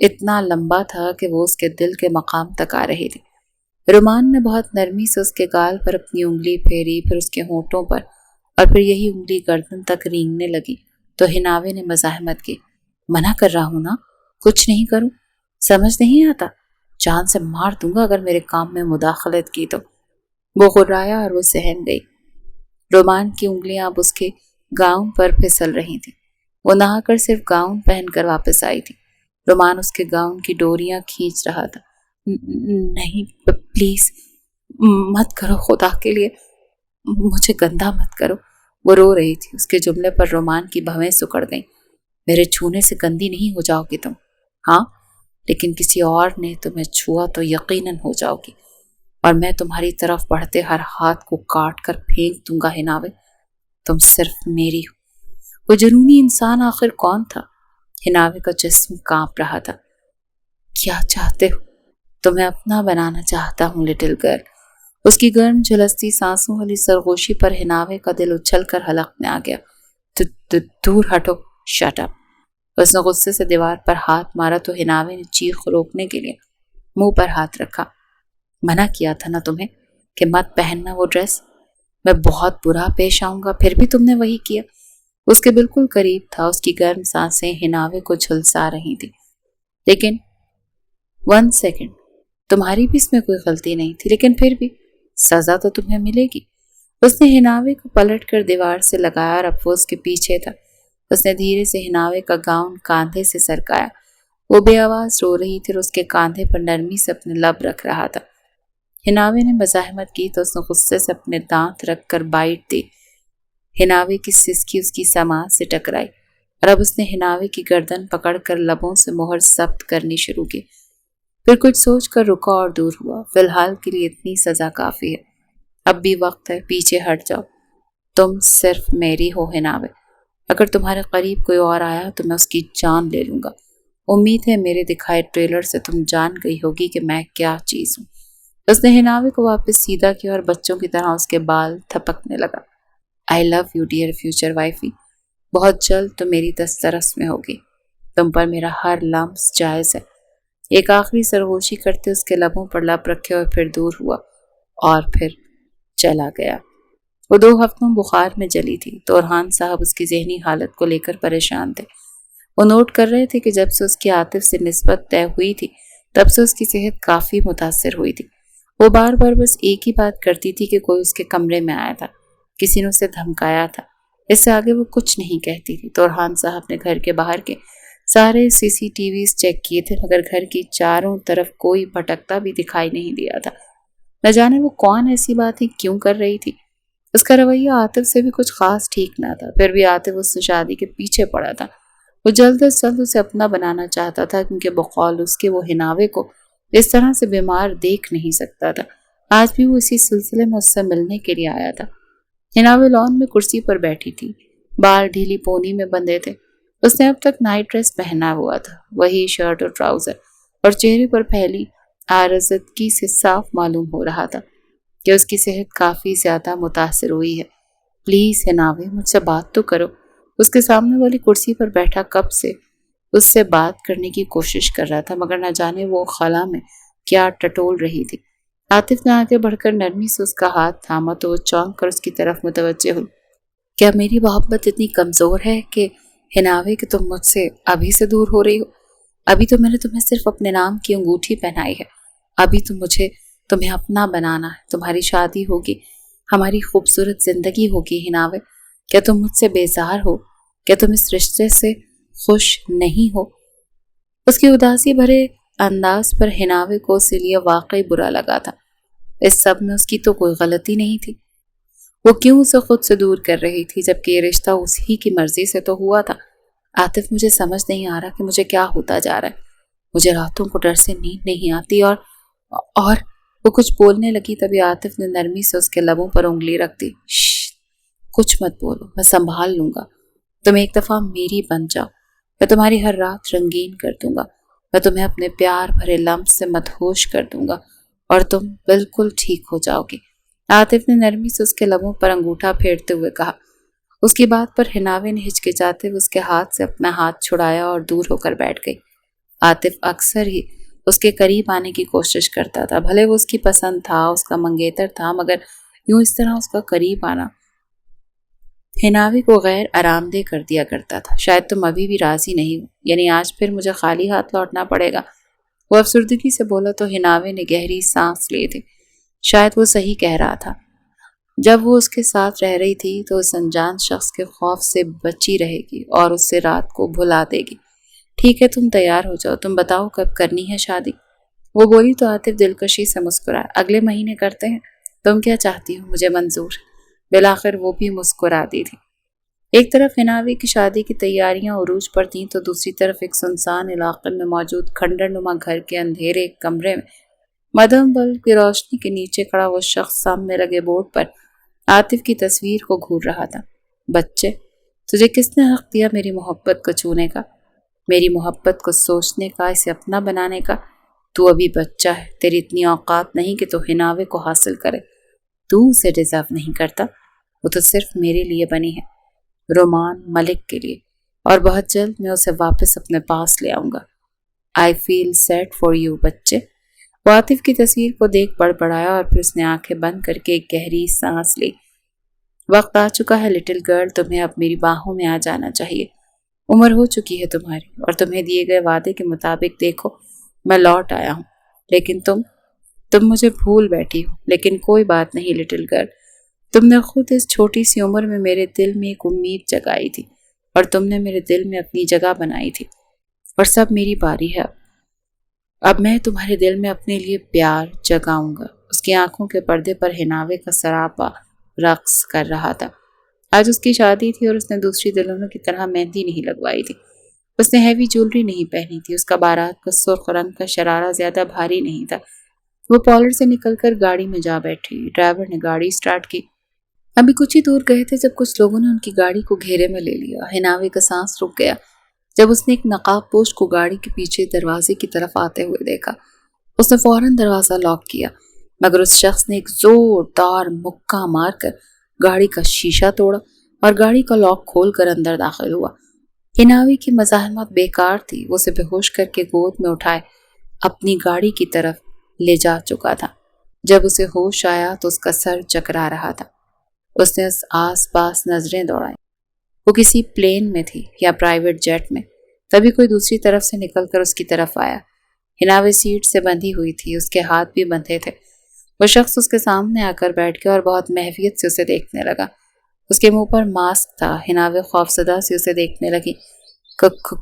Speaker 1: اتنا لمبا تھا کہ وہ اس کے دل کے مقام تک آ رہی تھی۔ رومان نے بہت نرمی سے اس کے گال پر اپنی انگلی پھیری، پھر اس کے ہونٹوں پر، اور پھر یہی انگلی گردن تک رینگنے لگی تو حناوے نے مزاحمت کی، منع کر رہا ہوں نا، کچھ نہیں کروں، سمجھ نہیں آتا، جان سے مار دوں گا اگر میرے کام میں مداخلت کی تو۔ وہ غرایا اور وہ سہم گئی۔ رومان کی انگلیاں اب اس کے گاؤن پر پھسل رہی تھیں۔ وہ نہا کر صرف گاؤن پہن کر واپس آئی تھی۔ رومان اس کے گاؤن کی ڈوریاں کھینچ رہا تھا۔ نہیں پلیز مت کرو، خدا کے لیے مجھے گندا مت کرو۔ وہ رو رہی تھی۔ اس کے جملے پر رومان کی بھویں سکڑ گئیں۔ میرے چھونے سے گندی نہیں ہو جاؤ گی تم، ہاں، لیکن کسی اور نے تمہیں چھوا تو یقیناً ہو جاؤ گی، اور میں تمہاری طرف بڑھتے ہر ہاتھ کو کاٹ کر پھینک دوں گا حناوے، تم صرف میری ہو۔ وہ جنونی انسان آخر کون تھا؟ حناوے کا جسم کانپ رہا تھا۔ کیا چاہتے ہو؟ تمہیں اپنا بنانا چاہتا ہوں لٹل گرل۔ اس کی گرم جھلستی سانسوں والی سرگوشی پر حناوے کا دل اچھل کر حلق میں آ گیا۔ دور ہٹو، شٹ اپ۔ اس نے غصے سے دیوار پر ہاتھ مارا تو حناوے نے چیخ روکنے کے لیے منہ پر ہاتھ رکھا۔ منع کیا تھا نا تمہیں کہ مت پہننا وہ ڈریس، میں بہت برا پیش آؤں گا، پھر بھی تم نے وہی کیا۔ اس کے بالکل قریب تھا، اس کی گرم سانسیں حناوے کو جھلسا رہی تھی۔ لیکن 1 سیکنڈ، تمہاری بھی اس میں کوئی غلطی نہیں تھی، لیکن پھر بھی سزا تو تمہیں ملے گی۔ اس نے حناوے کو پلٹ کر دیوار سے لگایا اور اب وہ اس کے پیچھے تھا۔ اس نے دھیرے سے حناوے کا گاؤن کاندھے سے سرکایا۔ وہ بے آواز رو رہی تھی اور اس کے کاندھے پر نرمی سے اپنے لب رکھ رہا تھا۔ حناوے نے مزاحمت کی تو اس نے غصے سے اپنے دانت رکھ کر بائٹ دی۔ حناوے کی سسکی اس کی سماعت سے ٹکرائی اور اب اس نے حناوے کی گردن پکڑ کر لبوں سے مہر ضبط کرنی شروع کی۔ پھر کچھ سوچ کر رکا اور دور ہوا۔ فی الحال کے لیے اتنی سزا کافی ہے، اب بھی وقت ہے، پیچھے ہٹ جاؤ، تم صرف میری ہو حناوے، اگر تمہارے قریب کوئی اور آیا تو میں اس کی جان لے لوں گا۔ امید ہے میرے دکھائے ٹریلر سے تم جان گئی ہوگی کہ میں کیا چیز ہوں۔ اس نے حناوے کو واپس سیدھا کیا اور بچوں کی طرح اس کے بال تھپکنے لگا۔ I love you dear future wifey، بہت جلد تو میری دسترس میں ہوگی، تم پر میرا ہر لمس جائز ہے۔ ایک آخری سرگوشی کرتے اس کے لبوں پر لب رکھے اور پھر دور ہوا اور پھر چلا گیا۔ وہ 2 ہفتوں بخار میں جلی تھی تو ارحان صاحب اس کی ذہنی حالت کو لے کر پریشان تھے۔ وہ نوٹ کر رہے تھے کہ جب سے اس کی عاطف سے نسبت طے ہوئی تھی تب سے اس کی صحت کافی متاثر ہوئی تھی۔ وہ بار بار بس ایک ہی بات کرتی تھی کہ کوئی اس کے کمرے میں آیا تھا، کسی نے اسے دھمکایا تھا، اس سے آگے وہ کچھ نہیں کہتی تھی۔ تو ارحان صاحب نے گھر کے باہر کے سارے CCTVs چیک کیے تھے مگر گھر کی چاروں طرف کوئی بھٹکتا بھی دکھائی نہیں دیا تھا۔ نہ جانے وہ کون ایسی بات ہی کیوں کر رہی تھی۔ اس کا رویہ عاطف سے بھی کچھ خاص ٹھیک نہ تھا، پھر بھی عاطف اس سے شادی کے پیچھے پڑا تھا۔ وہ جلد از جلد اسے اپنا بنانا چاہتا تھا کیونکہ بقول اس کے وہ حناوے کو اس طرح سے بیمار دیکھ نہیں سکتا تھا۔ آج بھی وہ اسی سلسلے میں اس سے ملنے کے لیے آیا تھا۔ حناوے لان میں کرسی پر بیٹھی تھی، بال ڈھیلی پونی میں بندھے تھے۔ اس نے اب تک نائٹ ڈریس پہنا ہوا تھا، وہی شرٹ اور ٹراؤزر، اور چہرے پر پھیلی آرزدگی سے صاف معلوم ہو رہا تھا کہ اس کی صحت کافی زیادہ متاثر ہوئی ہے۔ پلیز حناوے مجھ سے بات تو کرو۔ اس کے سامنے والی کرسی پر بیٹھا کب سے اس سے بات کرنے کی کوشش کر رہا تھا مگر نہ جانے وہ خلا میں کیا ٹٹول رہی تھی۔ عاطف نے آگے بڑھ کر نرمی سے اس کا ہاتھ تھاما تو وہ چونک کر اس کی طرف متوجہ ہوئی۔ کیا میری محبت اتنی کمزور ہے کہ حناوے کہ تم مجھ سے ابھی سے دور ہو رہی ہو؟ ابھی تو میں نے تمہیں صرف اپنے نام کی انگوٹھی پہنائی ہے، ابھی تو مجھے تمہیں اپنا بنانا ہے، تمہاری شادی ہوگی، ہماری خوبصورت زندگی ہوگی حناوے۔ کیا تم مجھ سے بیزار ہو؟ کیا تم اس رشتے سے خوش نہیں ہو؟ اس کی اداسی بھرے انداز پر حناوے کو اسی لیے واقعی برا لگا تھا۔ اس سب میں اس کی تو کوئی غلطی نہیں تھی، وہ کیوں اسے خود سے دور کر رہی تھی جبکہ یہ رشتہ اسی کی مرضی سے تو ہوا تھا۔ عاطف مجھے سمجھ نہیں آ رہا کہ مجھے کیا ہوتا جا رہا ہے، مجھے راتوں کو ڈر سے نیند نہیں آتی اور وہ کچھ بولنے لگی تبھی عاطف نے نرمی سے اس کے لبوں پر انگلی رکھ دی۔ کچھ مت بولو، میں سنبھال لوں گا، تم ایک دفعہ میری بن جاؤ، میں تمہاری ہر رات رنگین کر دوں گا، میں تمہیں اپنے پیار بھرے لمس سے مدہوش کر دوں گا اور تم بالکل ٹھیک ہو جاؤ گی۔ عاطف نے نرمی سے اس کے لبوں پر انگوٹھا پھیرتے ہوئے کہا۔ اس کی بات پر حناوے نے ہچکچاتے ہوئے اس کے ہاتھ سے اپنا ہاتھ چھڑایا اور دور ہو کر بیٹھ گئی۔ عاطف اکثر ہی اس کے قریب آنے کی کوشش کرتا تھا، بھلے وہ اس کی پسند تھا، اس کا منگیتر تھا، مگر یوں اس طرح اس کا قریب آنا ہناوی کو غیر آرام دہ کر دیا کرتا تھا۔ شاید تم ابھی بھی راضی نہیں ہو، یعنی آج پھر مجھے خالی ہاتھ لوٹنا پڑے گا؟ وہ افسردگی سے بولا تو ہناوی نے گہری سانس لی تھی۔ شاید وہ صحیح کہہ رہا تھا۔ جب وہ اس کے ساتھ رہ رہی تھی تو اس انجان شخص کے خوف سے بچی رہے گی اور اس سے رات کو بھلا دے گی۔ ٹھیک ہے، تم تیار ہو جاؤ، تم بتاؤ کب کرنی ہے شادی؟ وہ بولی تو عاطف دلکشی سے مسکرایا۔ اگلے مہینے کرتے ہیں، تم کیا چاہتی ہو؟ مجھے منظور۔ بالآخر وہ بھی مسکراتی تھی۔ ایک طرف ہناوی کی شادی کی تیاریاں عروج پر تھیں تو دوسری طرف ایک سنسان علاقے میں موجود کھنڈر نما گھر کے اندھیرے ایک کمرے میں مدھم بلب کی روشنی کے نیچے کھڑا وہ شخص سامنے لگے بورڈ پر عاطف کی تصویر کو گھور رہا تھا۔ بچے، تجھے کس نے حق دیا میری محبت کو چھونے کا، میری محبت کو سوچنے کا، اسے اپنا بنانے کا؟ تو ابھی بچہ ہے، تیری اتنی اوقات نہیں کہ تو ہناوے کو حاصل کرے۔ تو اسے ڈیزرو نہیں کرتا، وہ تو صرف میرے لیے بنی ہے، رومان ملک کے لیے، اور بہت جلد میں اسے واپس اپنے پاس لے آؤں گا۔ آئی فیل سیڈ فار یو بچے۔ وہ عاطف کی تصویر کو دیکھ بڑبڑایا اور پھر اس نے آنکھیں بند کر کے ایک گہری سانس لی۔ وقت آ چکا ہے لٹل گرل، تمہیں اب میری باہوں میں آ جانا چاہیے۔ عمر ہو چکی ہے تمہاری، اور تمہیں دیے گئے وعدے کے مطابق دیکھو میں لوٹ آیا ہوں، لیکن تم مجھے بھول بیٹھی ہو۔ لیکن کوئی بات نہیں لٹل گرل، تم نے خود اس چھوٹی سی عمر میں میرے دل میں ایک امید جگائی تھی، اور تم نے میرے دل میں اپنی جگہ بنائی تھی، اور سب میری باری ہے اب میں تمہارے دل میں اپنے لیے پیار جگاؤں گا۔ اس کی آنکھوں کے پردے پر ہناوے کا سراپا رقص کر رہا تھا۔ آج اس کی شادی تھی اور اس نے دوسری دلہنوں کی طرح مہندی نہیں لگوائی تھی، اس نے ہیوی جولری نہیں پہنی تھی، اس کا بارات کا سرخ رنگ کا شرارہ زیادہ بھاری نہیں تھا۔ وہ پارلر سے نکل کر گاڑی میں جا بیٹھی۔ ڈرائیور نے گاڑی سٹارٹ کی۔ ابھی کچھ ہی دور گئے تھے جب کچھ لوگوں نے ان کی گاڑی کو گھیرے میں لے لیا۔ ہناوی کا سانس رک گیا جب اس نے ایک نقاب پوش کو گاڑی کے پیچھے دروازے کی طرف آتے ہوئے دیکھا۔ اس نے فوراً دروازہ لاک کیا، مگر اس شخص نے ایک زوردار مکہ مار کر گاڑی کا شیشہ توڑا اور گاڑی کا لاک کھول کر اندر داخل ہوا۔ ہناوی کی مزاحمت بیکار تھی، وہ اسے بے ہوش کر کے گود میں اٹھائے اپنی گاڑی کی طرف لے جا چکا تھا۔ جب اسے ہوش آیا تو اس کا سر چکرا رہا تھا۔ اس نے آس پاس نظریں دوڑائیں، وہ کسی پلین میں تھی یا پرائیویٹ جیٹ میں۔ تبھی کوئی دوسری طرف سے نکل کر اس کی طرف آیا۔ ہناوی سیٹ سے بندھی ہوئی تھی، اس کے ہاتھ بھی بندھے تھے۔ وہ شخص اس کے سامنے آ کر بیٹھ گیا اور بہت محویت سے اسے دیکھنے لگا۔ اس کے منہ پر ماسک تھا۔ ہناوی خوفزدہ سے اسے دیکھنے لگی۔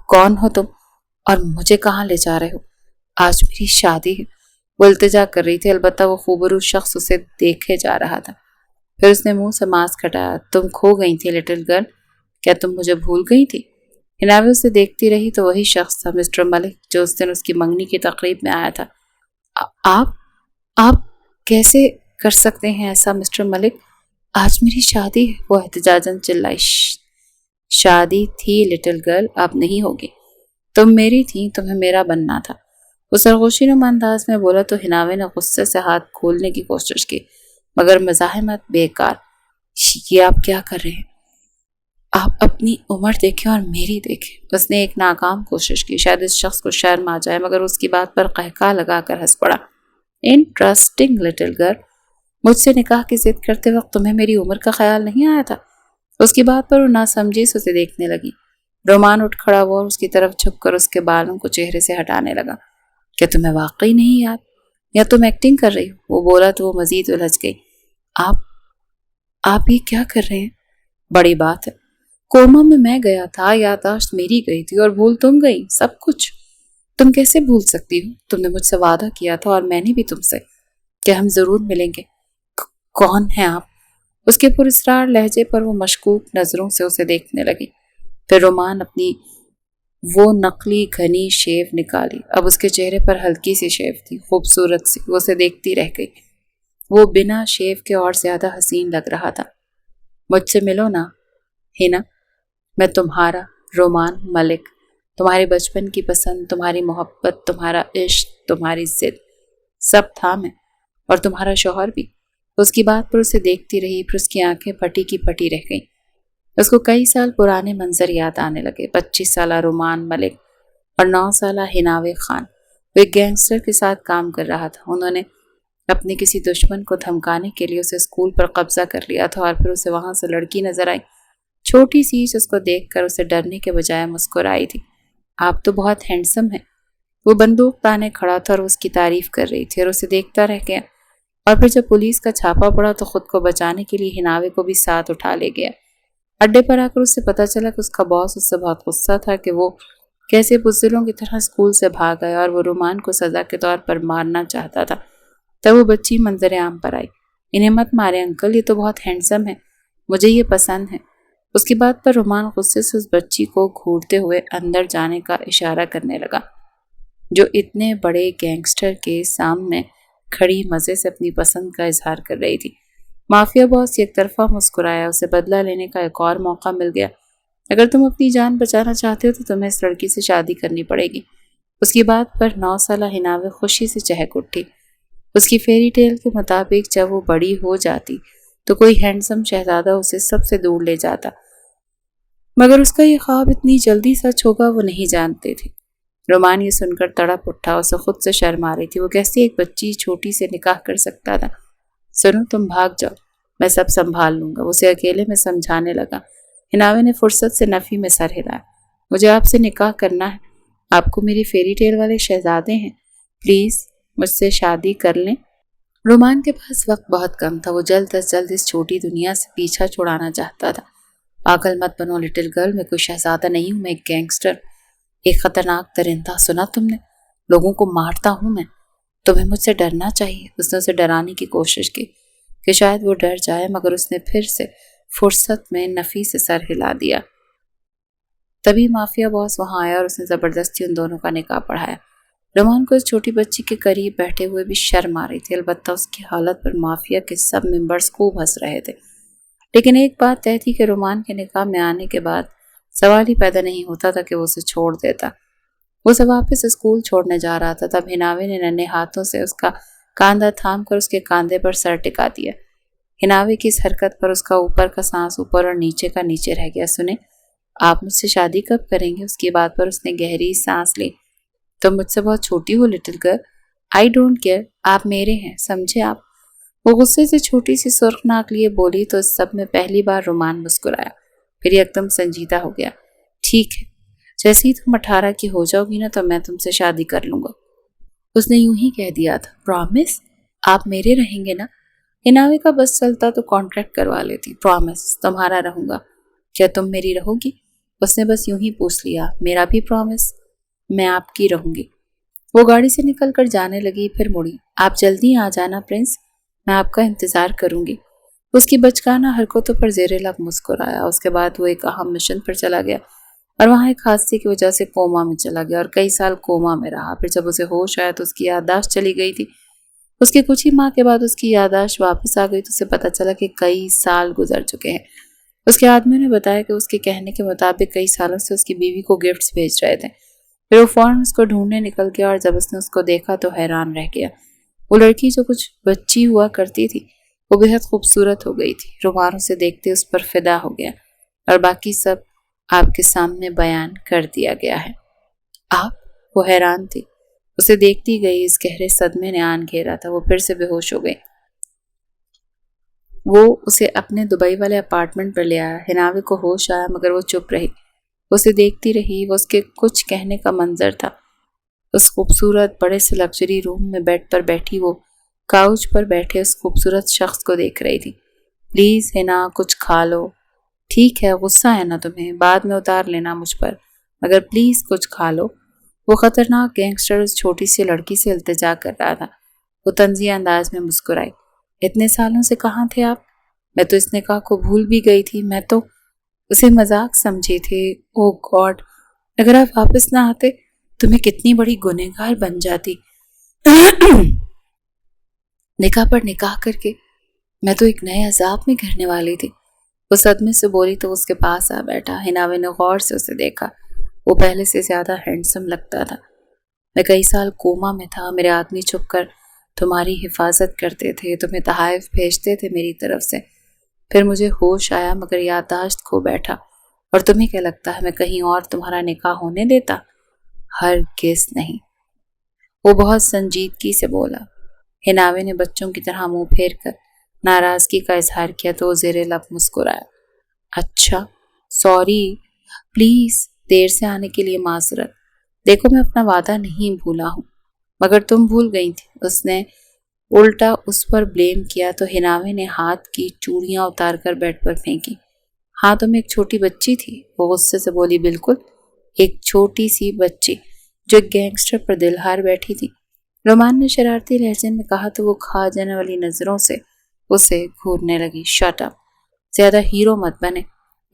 Speaker 1: کون ہو تم، اور مجھے کہاں لے جا رہے ہو؟ آج میری شادی ہے، وہ التجا کر رہی تھی، البتہ وہ خوبرو شخص اسے دیکھے جا رہا تھا۔ پھر اس نے منہ سے ماسک ہٹایا۔ تم کھو گئی تھی لٹل گرل، کیا تم مجھے بھول گئی تھی؟ ہناوی اسے دیکھتی رہی تو وہی شخص تھا، مسٹر ملک، جو اس دن اس کی منگنی کی تقریب میں آیا تھا۔ آپ کیسے کر سکتے ہیں ایسا مسٹر ملک؟ آج میری شادی ہے، وہ احتجاجاً چلائی۔ شادی تھی لٹل گرل، اب نہیں ہوگی۔ تم میری تھی، تمہیں میرا بننا تھا۔ وہ سرگوشی نما انداز میں بولا تو ہناوی نے غصے سے ہاتھ کھولنے کی کوشش کی، مگر مزاحمت بیکار۔ یہ آپ کیا کر رہے ہیں؟ آپ اپنی عمر دیکھیں اور میری دیکھیں۔ اس نے ایک ناکام کوشش کی، شاید اس شخص کو شرم آ جائے، مگر اس کی بات پر قہقہ لگا کر ہنس پڑا۔ انٹرسٹنگ لٹل گرل، مجھ سے نکاح کی ضد کرتے وقت تمہیں میری عمر کا خیال نہیں آیا تھا؟ اس کی بات پر وہ ناسمجھی سے اسے دیکھنے لگی۔ رومان اٹھ کھڑا ہوا اور اس کی طرف جھک کر اس کے بالوں کو چہرے سے ہٹانے لگا۔ کیا تمہیں واقعی نہیں یاد، یا تم ایکٹنگ کر رہی ہو؟ وہ بولا تو وہ مزید الجھ گئی۔ آپ یہ کیا کر رہے ہیں؟ بڑی بات ہے، کوما میں میں گیا تھا، یادداشت میری گئی تھی، اور بھول تم گئی سب کچھ۔ تم کیسے بھول سکتی ہو؟ تم نے مجھ سے وعدہ کیا تھا، اور میں نے بھی تم سے، کہ ہم ضرور ملیں گے۔ کون ہیں آپ؟ اس کے پراسرار لہجے پر وہ مشکوک نظروں سے اسے دیکھنے لگی۔ پھر رومان اپنی وہ نقلی گھنی شیو نکالی۔ اب اس کے چہرے پر ہلکی سی شیو تھی، خوبصورت سی۔ وہ اسے دیکھتی رہ گئی۔ وہ بنا شیو کے اور زیادہ حسین لگ رہا تھا۔ مجھ سے ملو نا ہینا، میں تمہارا رومان ملک، تمہارے بچپن کی پسند، تمہاری محبت، تمہارا عشق، تمہاری ضد، سب تھا میں، اور تمہارا شوہر بھی۔ اس کی بات پر اسے دیکھتی رہی، پھر اس کی آنکھیں پھٹی کی پھٹی رہ گئیں۔ اس کو کئی سال پرانے منظر یاد آنے لگے۔ 25 سالہ رومان ملک، اور 9 سالہ ہناوے خان، وہ ایک گینگسٹر کے ساتھ کام کر رہا تھا۔ انہوں نے اپنے کسی دشمن کو دھمکانے کے لیے اسے اسکول پر قبضہ کر لیا تھا، اور پھر اسے وہاں سے لڑکی نظر آئی، چھوٹی سی، اس کو دیکھ کر اسے ڈرنے کے بجائے مسکرائی تھی۔ آپ تو بہت ہینڈسم ہیں۔ وہ بندوق تانے کھڑا تھا اور اس کی تعریف کر رہی تھی، اور اسے دیکھتا رہ گیا۔ اور پھر جب پولیس کا چھاپا پڑا تو خود کو بچانے کے لیے ہناوے کو بھی ساتھ اٹھا لے گیا۔ اڈے پر آ کر اس سے پتا چلا کہ اس کا باس اس سے بہت غصہ تھا کہ وہ کیسے بزدلوں کی طرح اسکول سے بھاگ گیا، اور وہ رومان کو سزا کے طور پر مارنا چاہتا تھا۔ تب وہ بچی منظر عام پر آئی۔ انہیں مت مارے انکل، یہ تو بہت ہینڈسم ہے، مجھے یہ پسند ہے۔ اس کی بات پر رومان غصے سے اس بچی کو گھورتے ہوئے اندر جانے کا اشارہ کرنے لگا، جو اتنے بڑے گینگسٹر کے سامنے کھڑی مزے سے اپنی پسند کا اظہار کر رہی تھی۔ مافیا باس یک طرفہ مسکرایا، اسے بدلہ لینے کا ایک اور موقع مل گیا۔ اگر تم اپنی جان بچانا چاہتے ہو تو تمہیں اس لڑکی سے شادی کرنی پڑے گی۔ اس کی بات پر 9 سالہ ہناوے خوشی سے چہک اٹھی۔ اس کی فیری ٹیل کے مطابق جب وہ بڑی ہو جاتی تو کوئی ہینڈسم شہزادہ اسے سب سے دور لے جاتا، مگر اس کا یہ خواب اتنی جلدی سچ ہوگا وہ نہیں جانتے تھے۔ رومان یہ سن کر تڑپ اٹھا، اسے خود سے شرم آ رہی تھی۔ وہ کیسے ایک بچی چھوٹی سے نکاح کر سکتا تھا؟ سنو، تم بھاگ جاؤ، میں سب سنبھال لوں گا، اسے اکیلے میں سمجھانے لگا۔ ہناوے نے فرصت سے نفی میں سر ہلایا۔ مجھے آپ سے نکاح کرنا ہے، آپ کو میری فیری ٹیل والے شہزادے ہیں، پلیز مجھ سے شادی کر لیں۔ رومان کے پاس وقت بہت کم تھا، وہ جلد از جلد اس چھوٹی دنیا سے پیچھا چھڑانا چاہتا تھا۔ پاگل مت بنو لٹل گرل، میں کوئی شہزادہ نہیں ہوں، میں ایک گینگسٹر، ایک خطرناک درندہ، سنا تم نے؟ لوگوں کو مارتا ہوں میں، تمہیں مجھ سے ڈرنا چاہیے۔ اس نے اسے ڈرانے کی کوشش کی کہ شاید وہ ڈر جائے، مگر اس نے پھر سے فرصت میں نفی سے سر ہلا دیا۔ تبھی مافیا باس وہاں آیا اور اس نے زبردستی ان دونوں کا نکاح پڑھایا۔ رومان کو اس چھوٹی بچی کے قریب بیٹھے ہوئے بھی شرم آ رہی تھی، البتہ اس کی حالت پر مافیا کے سب ممبرز خوب ہنس رہے تھے۔ لیکن ایک بات طے تھی کہ رومان کے نکاح میں آنے کے بعد سوال ہی پیدا نہیں ہوتا تھا کہ وہ اسے چھوڑ دیتا۔ وہ اسے واپس اسکول چھوڑنے جا رہا تھا، تب ہناوے نے ننھے ہاتھوں سے اس کا کاندھا تھام کر اس کے کاندھے پر سر ٹکا دیا۔ ہناوے کی اس حرکت پر اس کا اوپر کا سانس اوپر اور نیچے کا نیچے رہ گیا۔ سنیں، آپ مجھ سے شادی کب کریں گے؟ اس کی بات پر اس نے گہری سانس لی۔ تم مجھ سے بہت چھوٹی ہو little girl, I don't care, آپ میرے ہیں، سمجھے آپ؟ وہ غصے سے چھوٹی سی سرخ ناک لیے بولی تو اس سب میں پہلی بار رومان مسکرایا، پھر یکدم سنجیدہ ہو گیا۔ ٹھیک ہے، جیسے ہی تم 18 کی ہو جاؤ گی نا تو میں تم سے شادی کر لوں گا۔ اس نے یوں ہی کہہ دیا تھا۔ پرامس؟ آپ میرے رہیں گے نا؟ ہناوے کا بس چلتا تو کانٹریکٹ کروا لیتی۔ پرامس، تمہارا رہوں گا، کیا تم میری رہو گی؟ اس نے بس یوں ہی پوچھ لیا۔ میرا بھی پرامس، میں آپ کی رہوں گی۔ وہ گاڑی سے نکل کر جانے لگی، پھر مڑی۔ آپ جلدی آ جانا پرنس، میں آپ کا انتظار کروں گی۔ اس کی بچکانہ حرکتوں پر زیر لب مسکرایا۔ اس کے بعد وہ ایک اہم مشن پر چلا گیا اور وہاں ایک حادثے کی وجہ سے کوما میں چلا گیا اور کئی سال کوما میں رہا۔ پھر جب اسے ہوش آیا تو اس کی یادداشت چلی گئی تھی۔ اس کے کچھ ہی ماہ کے بعد اس کی یادداشت واپس آ گئی تو اسے پتہ چلا کہ کئی سال گزر چکے ہیں۔ اس کے آدمی نے بتایا کہ اس کے کہنے کے مطابق کئی سالوں سے اس کی بیوی کو گفٹس بھیج رہے تھے۔ پھر وہ فوراً اس کو ڈھونڈنے نکل گیا اور جب اس نے اس کو دیکھا تو حیران رہ گیا۔ وہ لڑکی جو کچھ بچی ہوا کرتی تھی وہ بے حد خوبصورت ہو گئی تھی۔ رومان اسے دیکھتے اس پر فدا ہو گیا اور باقی سب آپ کے سامنے بیان کر دیا گیا ہے۔ آپ؟ وہ حیران تھی، اسے دیکھتی گئی۔ اس گہرے صدمے نے آن گھیرا تھا، وہ پھر سے بے ہوش ہو گئی۔ وہ اسے اپنے دبئی والے اپارٹمنٹ پر لے آیا۔ ہناوے کو ہوش آیا مگر وہ چپ رہی، اسے دیکھتی رہی۔ وہ اس کے کچھ کہنے کا منظر تھا۔ اس خوبصورت بڑے سے لگژری روم میں بیڈ پر بیٹھی وہ کاؤچ پر بیٹھے اس خوبصورت شخص کو دیکھ رہی تھی۔ پلیز ہنا، کچھ کھا لو۔ ٹھیک ہے، غصہ ہے نا تمہیں، بعد میں اتار لینا مجھ پر، مگر پلیز کچھ کھا لو۔ وہ خطرناک گینگسٹر اس چھوٹی سی لڑکی سے التجا کر رہا تھا۔ وہ طنزیہ انداز میں مسکرائی۔ اتنے سالوں سے کہاں تھے آپ؟ میں تو اس نکاح کو بھول بھی گئی تھی، میں تو اسے مذاق سمجھے تھے۔ او گاڈ، اگر آپ واپس نہ آتے تو میں کتنی بڑی گنہگار بن جاتی۔ نکاح پر نکاح کر کے میں تو ایک نئے عذاب میں گھرنے والی تھی۔ وہ صدمے سے بولی تو اس کے پاس آ بیٹھا۔ ہناوے نے غور سے اسے دیکھا، وہ پہلے سے زیادہ ہینڈسم لگتا تھا۔ میں کئی سال کوما میں تھا، میرے آدمی چھپ کر تمہاری حفاظت کرتے تھے، تمہیں تحائف بھیجتے تھے میری طرف سے۔ پھر مجھے ہوش آیا مگر یادداشت کھو بیٹھا۔ اور تمہیں کیا لگتا ہے میں کہیں اور تمہارا نکاح ہونے دیتا؟ ہرگز نہیں، وہ بہت سنجیدگی سے بولا۔ ہناوے نے بچوں کی طرح منہ پھیر کر ناراضگی کا اظہار کیا تو وہ زیر لب مسکرایا۔ اچھا، سوری، پلیز دیر سے آنے کے لیے معذرت۔ دیکھو میں اپنا وعدہ نہیں بھولا ہوں، مگر تم بھول گئی تھی۔ اس نے الٹا اس پر بلیم کیا تو ہناوے نے ہاتھ کی چوڑیاں اتار کر بیڈ پر پھینکی۔ ہاں تم ایک چھوٹی بچی تھی، وہ غصے سے بولی۔ بالکل، ایک چھوٹی سی بچی جو ایک گینگسٹر پر دل ہار بیٹھی تھی، رومان نے شرارتی لہجے میں کہا تو وہ کھا جانے والی نظروں سے اسے گھورنے لگی۔ شٹ اپ، زیادہ ہیرو مت بنے۔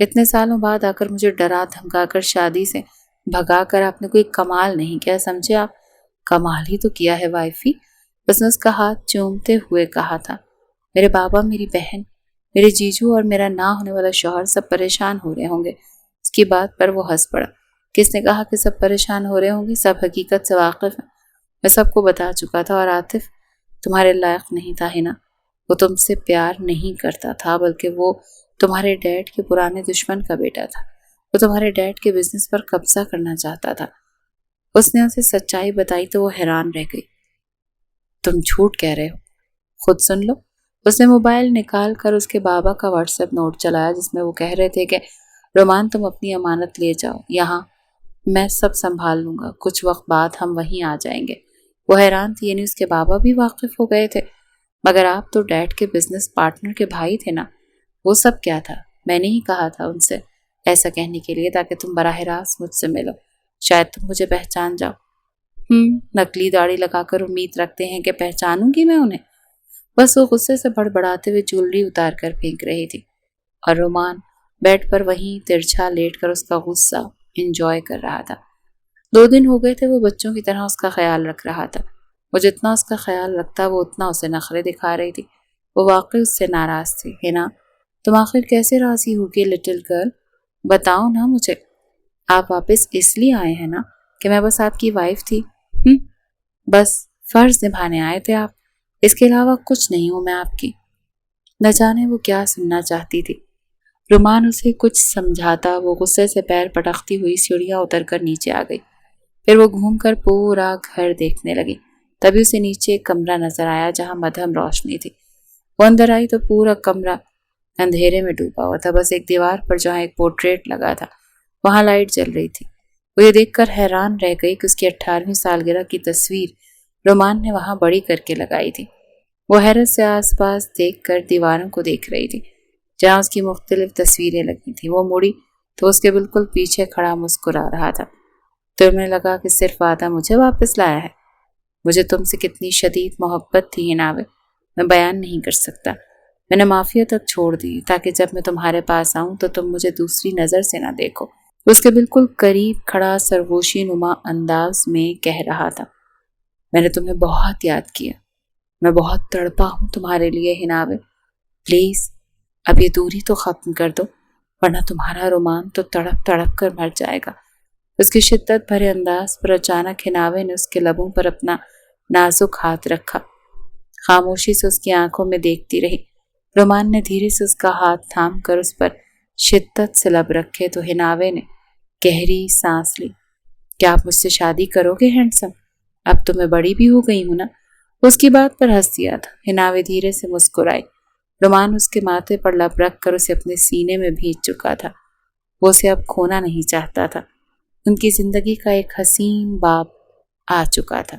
Speaker 1: اتنے سالوں بعد آ کر مجھے ڈرا دھمکا کر شادی سے بھگا کر آپ نے کوئی کمال نہیں کیا، سمجھے آپ؟ کمال ہی تو کیا ہے وائفی، اس نے اس کا ہاتھ چومتے ہوئے کہا تھا۔ میرے بابا، میری بہن، میرے جیجو اور میرا نہ ہونے والا شوہر سب پریشان ہو رہے ہوں گے۔ اس کی بات پر وہ ہنس پڑا۔ کس نے کہا کہ سب پریشان ہو رہے ہوں گے؟ سب حقیقت سے واقف ہیں، میں سب کو بتا چکا تھا۔ اور عاطف تمہارے لائق نہیں تھا ہنا، وہ تم سے پیار نہیں کرتا تھا، بلکہ وہ تمہارے ڈیڈ کے پرانے دشمن کا بیٹا تھا۔ وہ تمہارے ڈیڈ کے بزنس پر قبضہ کرنا چاہتا تھا۔ اس نے اسے سچائی بتائی تو وہ حیران رہ گئی۔ تم جھوٹ کہہ رہے ہو، خود سن لو۔ اس نے موبائل نکال کر اس کے بابا کا واٹس ایپ نوٹ چلایا جس میں وہ کہہ رہے تھے کہ رومان تم اپنی امانت لے جاؤ، یہاں میں سب سنبھال لوں گا، کچھ وقت بعد ہم وہیں آ جائیں گے۔ وہ حیران تھی، یعنی اس کے بابا بھی واقف ہو گئے تھے؟ مگر آپ تو ڈیڈ کے بزنس پارٹنر کے بھائی تھے نا۔ وہ سب کیا تھا؟ میں نے ہی کہا تھا ان سے ایسا کہنے کے لیے تاکہ تم براہ راست مجھ سے ملو، شاید تم مجھے پہچان جاؤ۔ نکلی داڑھی لگا کر امید رکھتے ہیں کہ پہچانوں گی میں انہیں؟ بس وہ غصے سے بڑبڑاتے ہوئے جولری اتار کر پھینک رہی تھی اور رومان بیڈ پر وہیں ترچھا لیٹ کر اس کا غصہ انجوائے کر رہا تھا۔ 2 دن ہو گئے تھے وہ بچوں کی طرح اس کا خیال رکھ رہا تھا۔ وہ جتنا اس کا خیال رکھتا وہ اتنا اسے نخرے دکھا رہی تھی۔ وہ واقعی اس سے ناراض تھی۔ ہے نا؟ تم آخر کیسے راضی ہوگی لٹل گرل؟ بتاؤ نا مجھے۔ آپ واپس اس لیے آئے ہیں نا کہ میں بس آپ کی وائف تھی؟ بس فرض نبھانے آئے تھے آپ، اس کے علاوہ کچھ نہیں ہوں میں آپ کی۔ نہ جانے وہ کیا سننا چاہتی تھی۔ رومان اسے کچھ سمجھاتا وہ غصے سے پیر پٹکتی ہوئی سیڑھیاں اتر کر نیچے آ گئی۔ پھر وہ گھوم کر پورا گھر دیکھنے لگی۔ تبھی اسے نیچے ایک کمرہ نظر آیا جہاں مدھم روشنی تھی۔ وہ اندر آئی تو پورا کمرہ اندھیرے میں ڈوبا ہوا تھا، بس ایک دیوار پر جہاں ایک پورٹریٹ لگا تھا وہاں لائٹ جل رہی تھی۔ وہ یہ دیکھ کر حیران رہ گئی کہ اس کی 18ویں سالگرہ کی تصویر رومان نے وہاں بڑی کر کے لگائی تھی۔ وہ حیرت سے آس پاس دیکھ کر دیواروں کو دیکھ رہی تھی جہاں اس کی مختلف تصویریں لگی تھیں۔ وہ مڑی تو اس کے بالکل پیچھے کھڑا مسکرا رہا تھا۔ تمہیں لگا کہ صرف وعدہ مجھے واپس لایا ہے؟ مجھے تم سے کتنی شدید محبت تھی ہناوے، میں بیان نہیں کر سکتا۔ میں نے معافیت تک چھوڑ دی تاکہ جب میں تمہارے پاس آؤں تو تم مجھے دوسری نظر سے نہ دیکھو۔ اس کے بالکل قریب کھڑا سرگوشی نما انداز میں کہہ رہا تھا، میں نے تمہیں بہت یاد کیا، میں بہت تڑپا ہوں تمہارے لیے ہناوے، پلیز اب یہ دوری تو ختم کر دو ورنہ تمہارا رومان تو تڑپ تڑپ کر مر جائے گا۔ اس کی شدت بھرے انداز پر اچانک ہناوے نے اس کے لبوں پر اپنا نازک ہاتھ رکھا۔ خاموشی سے اس کی آنکھوں میں دیکھتی رہی۔ رومان نے دھیرے سے اس کا ہاتھ تھام کر اس پر شدت سے لب رکھے تو ہناوے نے گہری سانس لی۔ کیا آپ مجھ سے شادی کرو گے ہینڈسم؟ اب تو میں بڑی بھی ہو گئی ہوں نا۔ اس کی بات پر ہنس دیا تھا۔ ہناوے دھیرے سے مسکرائی۔ رومان اس کے ماتھے پر لب رکھ کر اسے اپنے سینے میں بھیج چکا تھا۔ وہ اسے اب کھونا نہیں چاہتا تھا۔ ان کی زندگی کا ایک حسین باب آ چکا تھا۔